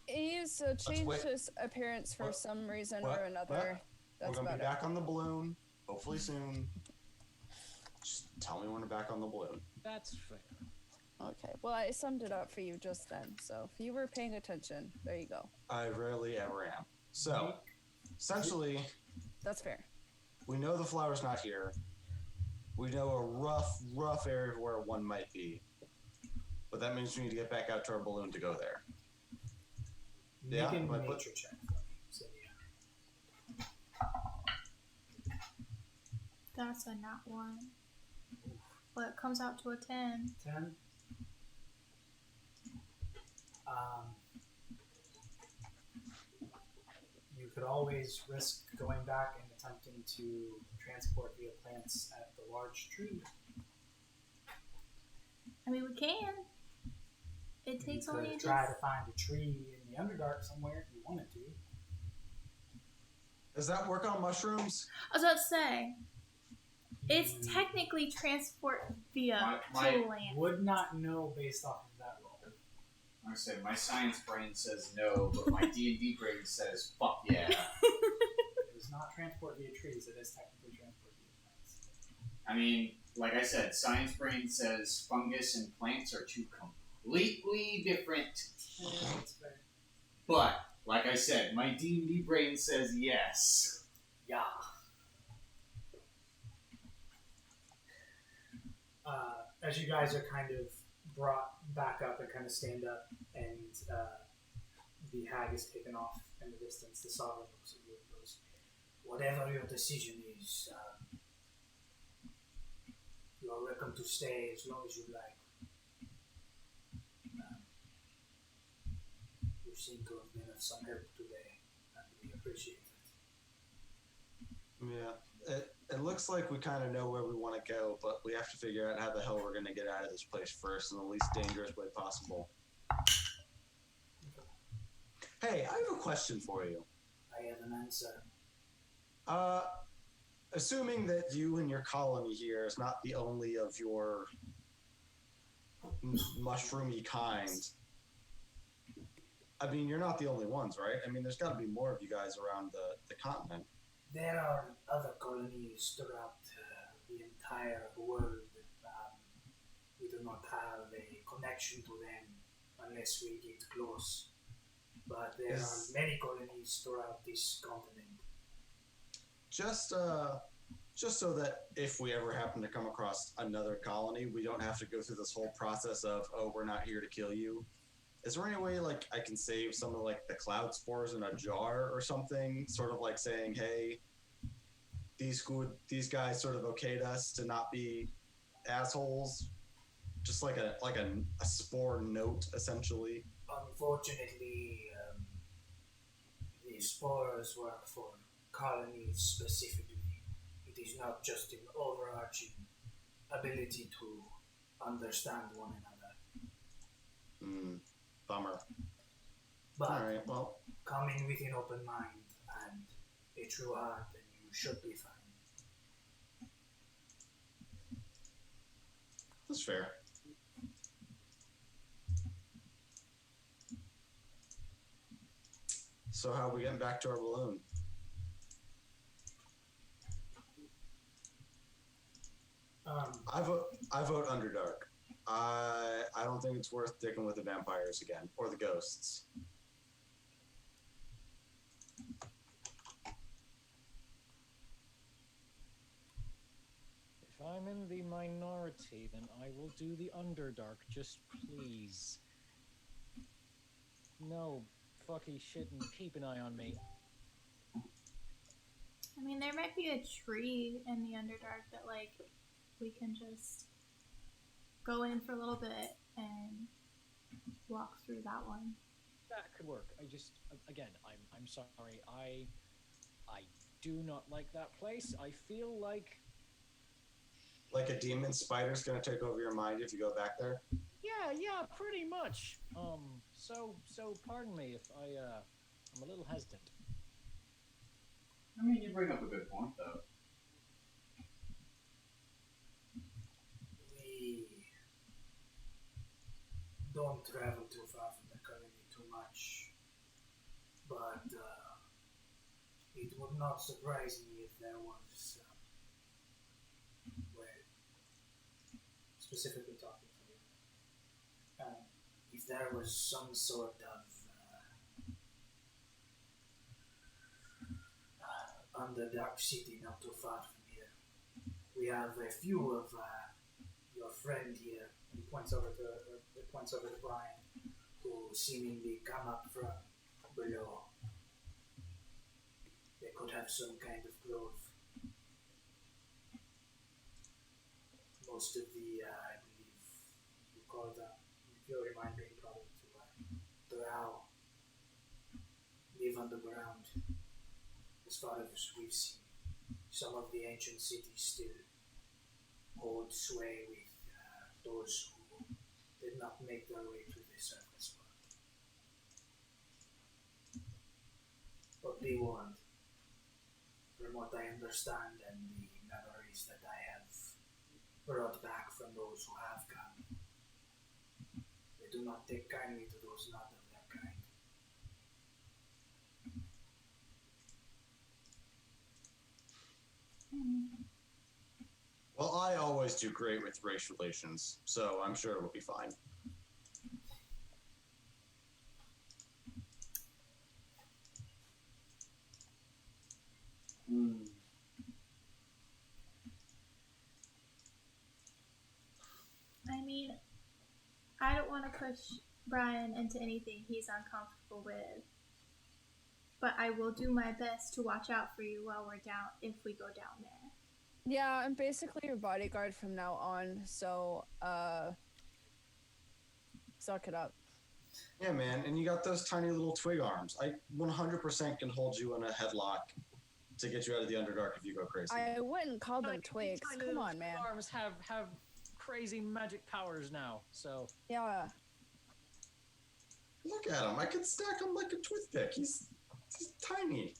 He's wait. changed his appearance for What? some reason What? or another. We're That's gonna about be it. back on the balloon, hopefully soon. Just tell me when we're back on the balloon. That's fair. Okay, well, I summed it up for you just then, so if you were paying attention, there you go. I rarely ever am. So, essentially, That's fair. we know the flower's not here. We know a rough area where one might be. But that means we need to get back out to our balloon to go there. Yeah, Make a but- nature check for me, Cynthia. That's a nat 1. Well, it comes out to a 10. 10. You could always risk going back and attempting to transport via plants at the large tree. I mean, we can. It takes you only could just... try to find a tree in the Underdark somewhere if you wanted to. Does that work on mushrooms? I was about to say, it's technically transport via My- land. Would not know based off of that roll. Like I said, my science brain says no, but my D&D brain says fuck yeah. It is not transport via trees. It is technically transport via plants. I mean, like I said, science brain says fungus and plants are two completely different. That's fair. But, like I said, my D&D brain says yes. Yeah. As you guys are kind of brought back up and kind of stand up, and the hag is taken off in the distance, the sovereign looks at you and goes, "Whatever your decision is, you are welcome to stay as long as you like. You seem to have been of some help today, and we appreciate it." Yeah. It looks like we kind of know where we want to go, but we have to figure out how the hell we're going to get out of this place first in the least dangerous way possible. Hey, I have a question for you. I have an answer. Assuming that you and your colony here is not the only of your mushroomy kind, I mean, you're not the only ones, right? I mean, there's got to be more of you guys around the continent. There are other colonies throughout the entire world. We do not have a connection to them unless we get close. But there are many colonies throughout this continent. Just so that if we ever happen to come across another colony, we don't have to go through this whole process of, oh, we're not here to kill you. Is there any way, like, I can save some of, like, the cloud spores in a jar or something? Sort of like saying, hey, these guys sort of okayed us to not be assholes. Just like a spore note, essentially. Unfortunately, the spores work for colonies specifically. It is not just an overarching ability to understand one another. Bummer. But Alright, well, come in with an open mind and a true heart, and you should be fine. that's fair. So how are we getting back to our balloon? I vote Underdark. I don't think it's worth sticking with the vampires again, or the ghosts. If I'm in the minority, then I will do the Underdark. Just please. No fucky shit and keep an eye on me. I mean, there might be a tree in the Underdark that, like, we can just go in for a little bit and walk through that one. That could work. I just, again, I'm sorry. I do not like that place. I feel like Like a demon spider's gonna take over your mind if you go back there. yeah, pretty much. So pardon me if I'm a little hesitant. I mean, you bring up a good point, though. We don't travel too far from the colony too much, but it would not surprise me if there was, well, specifically talking to you, if there was some sort of underdark city not too far from here. We have a few of your friend here. He points over to Brian, who seemingly come up from below. They could have some kind of grove. Most of the, I believe, you call them, if you remind me probably to Drow, live underground. As far as we've seen, some of the ancient cities still hold sway with those who did not make their way to the surface world. But be warned, from what I understand and the memories that I have brought back from those who have come, they do not take kindly to those not of their kind. Well, I always do great with race relations, so I'm sure it'll be fine. I mean, I don't want to push Brian into anything he's uncomfortable with. But I will do my best to watch out for you while we're down, if we go down there. Yeah, I'm basically your bodyguard from now on, so, suck it up. Yeah, man, and you got those tiny little twig arms. I 100% can hold you in a headlock to get you out of the Underdark if you go crazy. I wouldn't call them twigs. Tiny Come little on, man. Arms have crazy magic powers now, so Yeah. Look at him. I could stack him like a toothpick. He's tiny.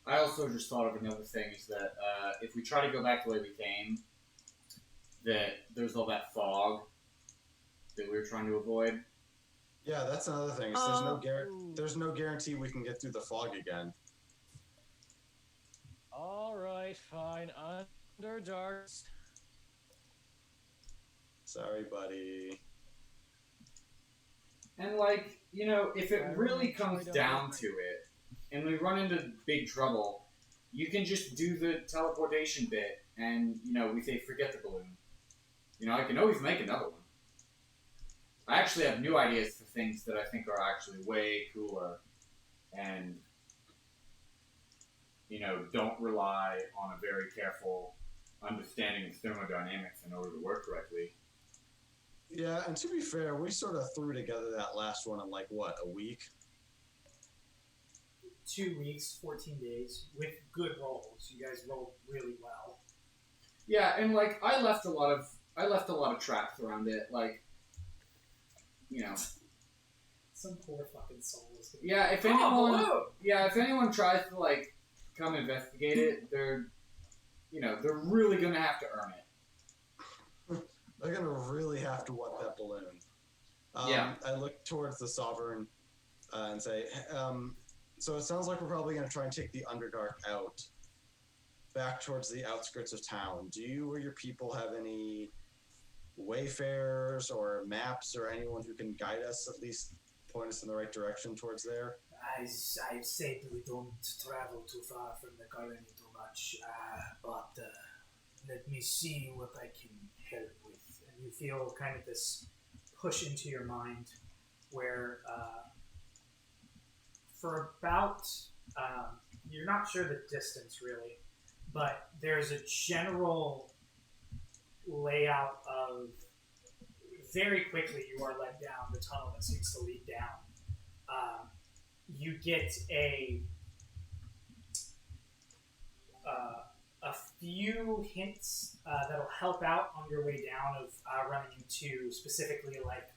I also just thought of another thing is that if we try to go back the way we came, that there's all that fog that we were trying to avoid. Yeah, that's another thing. Is there's no guarantee we can get through the fog again. all right, fine. Underdark. Sorry, buddy. And like, you know, if it really comes down to it, and we run into big trouble, you can just do the teleportation bit, and you know, we say forget the balloon. You know, I can always make another one. I actually have new ideas for things that I think are actually way cooler, and you know, don't rely on a very careful understanding of thermodynamics in order to work correctly. Yeah, and to be fair, we sort of threw together that last one in like, what, a week? 2 weeks, 14 days, with good rolls. You guys rolled really well. Yeah, and like I left a lot of traps around it, like, you know. Some poor fucking souls. Yeah, if anyone tries to like come investigate it, they're really gonna have to earn it. They're gonna really have to want that balloon. Yeah. I look towards the Sovereign and say, so it sounds like we're probably gonna try and take the Underdark out, back towards the outskirts of town. Do you or your people have any wayfarers or maps or anyone who can guide us, at least point us in the right direction towards there? As I've said, we don't travel too far from the colony too much, but let me see what I can help with. And you feel kind of this push into your mind where for about, you're not sure the distance really, but there's a general layout of very quickly you are led down the tunnel that seems to lead down. You get a few hints that'll help out on your way down of running into specifically like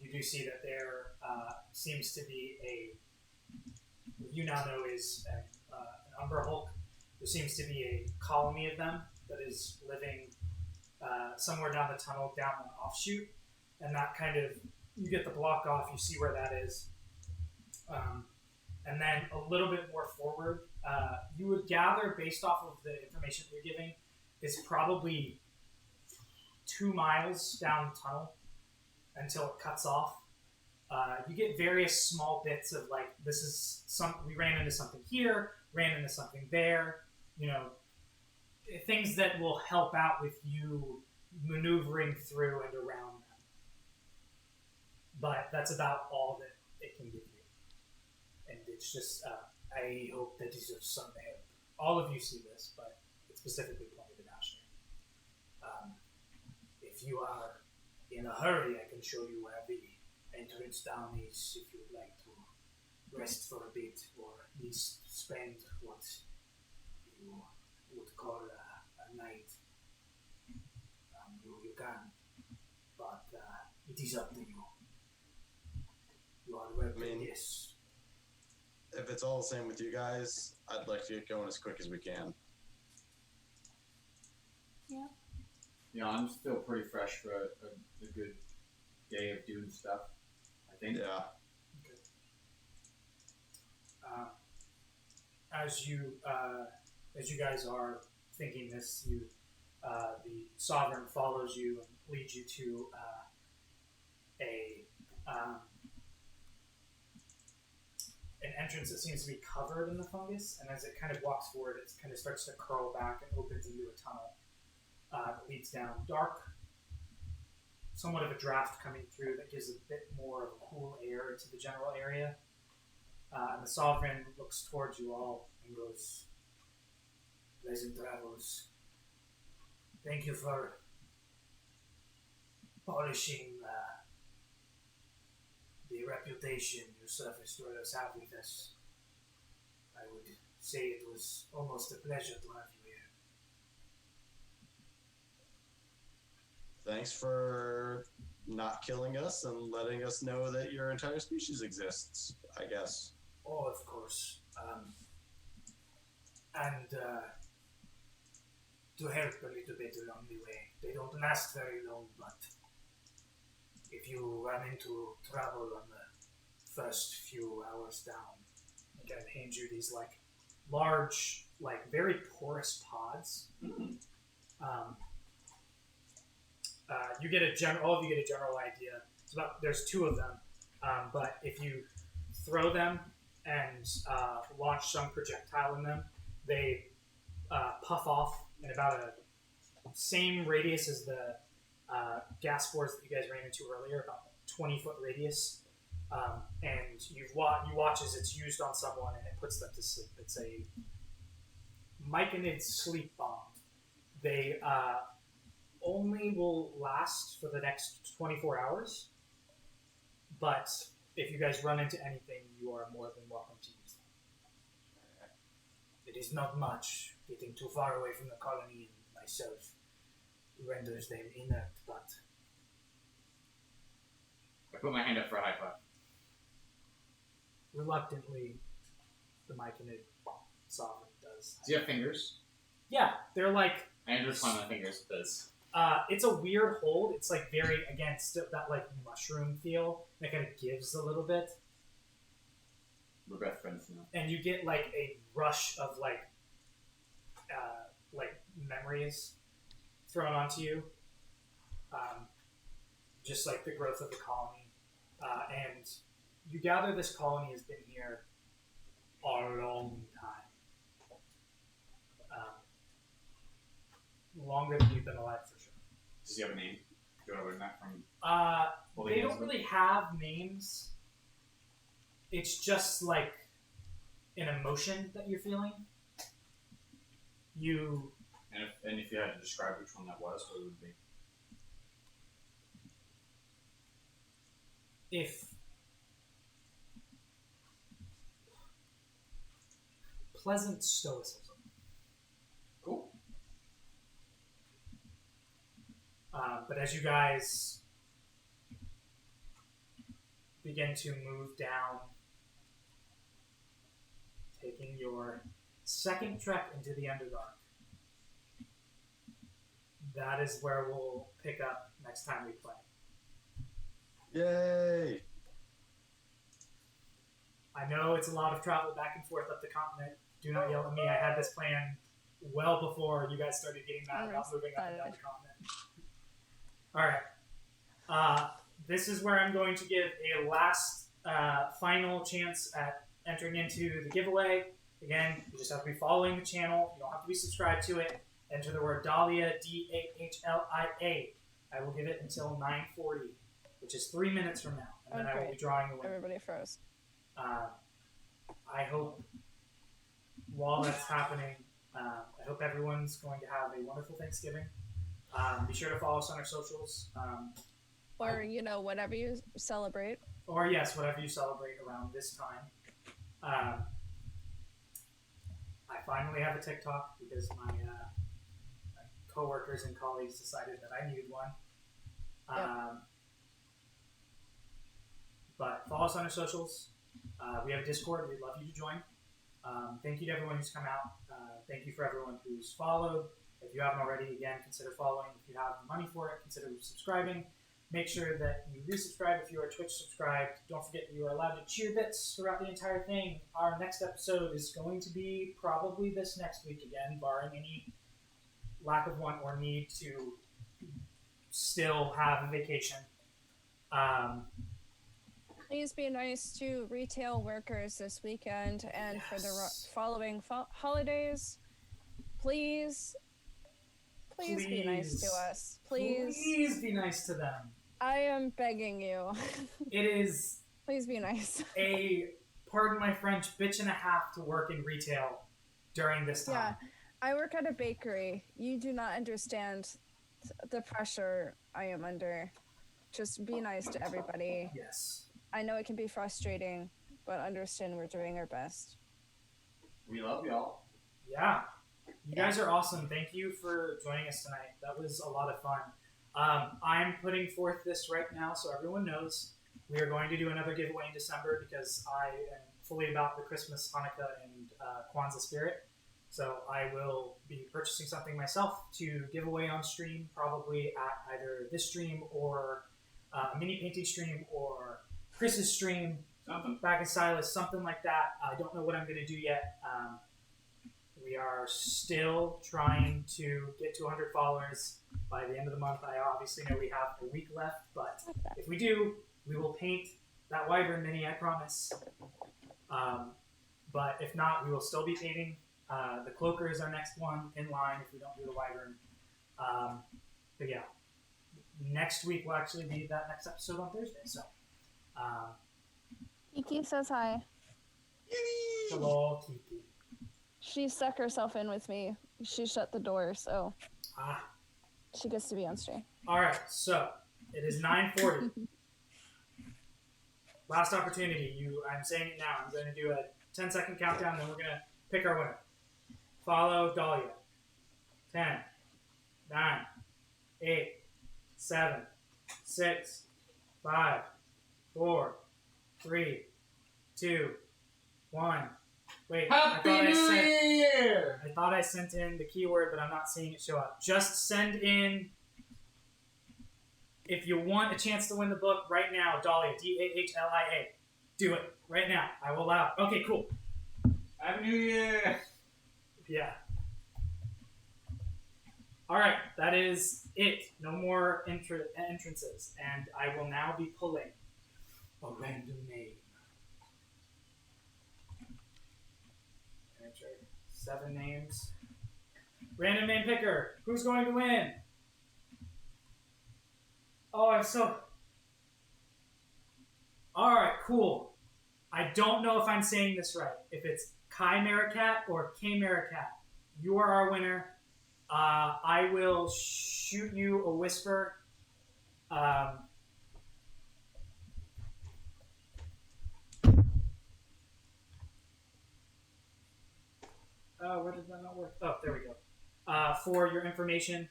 you do see that there seems to be what you now know is an Umber Hulk. There seems to be a colony of them that is living somewhere down the tunnel, down an offshoot, and that kind of, you get the block off, you see where that is. And then a little bit more forward, you would gather, based off of the information you're giving, is probably 2 miles down the tunnel until it cuts off. You get various small bits of like, we ran into something here, ran into something there, things that will help out with you maneuvering through and around them. But that's about all that it can give you. And it's just, I hope that is of some help. All of you see this, but it's specifically pointed at Ashley. If you are in a hurry, I can show you where the entrance down is if you'd like to rest for a bit, or at least spend what you would call a night. You can, but it is up to you. You are welcome. Yes. If it's all the same with you guys, I'd like to get going as quick as we can. Yeah. Yeah, I'm still pretty fresh for a good day of doing stuff, I think. Yeah. Okay. As you guys are thinking this, the Sovereign follows you and leads you to an entrance that seems to be covered in the fungus, and as it kind of walks forward, it kind of starts to curl back and opens into a tunnel that leads down. Dark, somewhat of a draft coming through that gives a bit more of a cool air into the general area. And the Sovereign looks towards you all and goes, "Pleasant travels. Thank you for polishing the reputation your surface dwellers have with us. I would say it was almost a pleasure to have you here." Thanks for not killing us and letting us know that your entire species exists, I guess. Oh, of course. And to help a little bit along the way. They don't last very long, but if you run into trouble on the first few hours down, I kind of hand you these like large, like very porous pods. You get all of you get a general idea. There's 2 of them, but if you throw them and launch some projectile in them, they puff off in about a same radius as the gas spores that you guys ran into earlier, about 20-foot radius. And you watch as it's used on someone and it puts them to sleep. It's a myconid sleep bomb. They only will last for the next 24 hours, but if you guys run into anything, you are more than welcome to use them. it is not much. Getting too far away from the colony and myself renders them inert, but I put my hand up for a high five. Reluctantly, the myconid Sovereign does. Does he have fingers? Yeah, they're like... I intertwine my fingers with this. It's a weird hold. It's like very, again, still that like mushroom feel that kind of gives a little bit. We're best friends now. And you get like a rush of like memories thrown onto you. Just like the growth of the colony. And you gather this colony has been here a long time. Longer than you've been alive, for sure. Does he have a name? Do I learn that from? They don't really have names. It's just like an emotion that you're feeling. And if you had to describe which one that was, what would it be? if pleasant stoicism. Cool. But as you guys begin to move down, taking your second trek into the Underdark, that is where we'll pick up next time we play. Yay! I know it's a lot of travel back and forth up the continent. Do not yell at me. I had this plan well before you guys started getting mad about moving up and down the continent. All right. This is where I'm going to give a last final chance at entering into the giveaway. Again, you just have to be following the channel. You don't have to be subscribed to it. Enter the word Dahlia, Dahlia. I will give it until 9:40, which is 3 minutes from now. And then I will be drawing the winner. Everybody froze. I hope while that's happening, I hope everyone's going to have a wonderful Thanksgiving. Be sure to follow us on our socials. Or, whatever you celebrate. Or, yes, whatever you celebrate around this time. I finally have a TikTok because my coworkers and colleagues decided that I needed one. But follow us on our socials. We have a Discord. We'd love you to join. Thank you to everyone who's come out. Thank you for everyone who's followed. If you haven't already, again, consider following. If you have the money for it, consider subscribing. Make sure that you resubscribe if you are Twitch subscribed. Don't forget that you are allowed to cheer bits throughout the entire thing. Our next episode is going to be probably this next week again, barring any lack of want or need to still have a vacation. Please be nice to retail workers this weekend and for the following holidays. Please be nice to us. Please be nice to them. I am begging you. It is Please be nice. Pardon my French, bitch and a half to work in retail during this time. Yeah, I work at a bakery. You do not understand the pressure I am under. Just be nice to everybody. Yes. I know it can be frustrating, but understand we're doing our best. We love y'all. Yeah. You guys are awesome. Thank you for joining us tonight. That was a lot of fun. I'm putting forth this right now so everyone knows we are going to do another giveaway in December because I am fully about the Christmas, Hanukkah, and Kwanzaa spirit. So I will be purchasing something myself to give away on stream, probably at either this stream or a mini painting stream or Chris's stream, back in Silas, something like that. I don't know what I'm going to do yet. We are still trying to get to 100 followers by the end of the month. I obviously know we have a week left, but if we do, we will paint that Wyvern mini, I promise. But if not, we will still be painting. The Cloaker is our next one in line if we don't do the Wyvern. But yeah, next week will actually be that next episode on Thursday. So, Kiki says hi. hello, Kiki. She stuck herself in with me. She shut the door, so she gets to be on stream. All right, so it is 9:40. Last opportunity. I'm saying it now. I'm going to do a 10-second countdown, then we're going to pick our winner. Follow Dahlia. 10, 9, 8, 7, 6, 5, 4, 3, 2, 1. Wait, Happy New Year! I thought I sent in the keyword, but I'm not seeing it show up. Just send in, if you want a chance to win the book right now, Dahlia, Dahlia. Do it right now. I will allow it. Okay, cool. Happy New Year! Yeah. All right, that is it. No more entrances, and I will now be pulling a random name. Enter 7 names. Random name picker. Who's going to win? Oh, I'm so... All right, cool. I don't know if I'm saying this right. If it's Kai Maracat or K Maracat, you are our winner. I will shoot you a whisper. Where did that not work? Oh, there we go. For your information,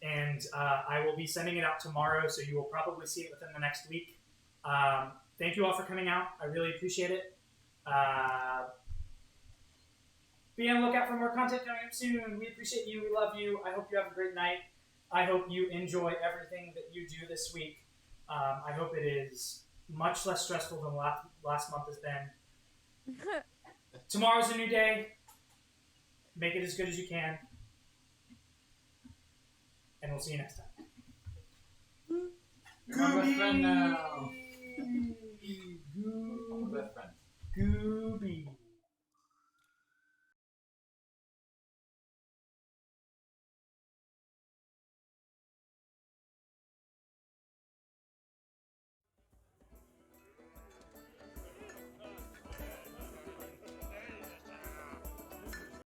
and I will be sending it out tomorrow, so you will probably see it within the next week. Thank you all for coming out. I really appreciate it. Be on the lookout for more content coming up soon. We appreciate you. We love you. I hope you have a great night. I hope you enjoy everything that you do this week. I hope it is much less stressful than last month has been. Tomorrow's a new day. Make it as good as you can. And we'll see you next time. You're my best friend now. I'm a best friend. Gooby.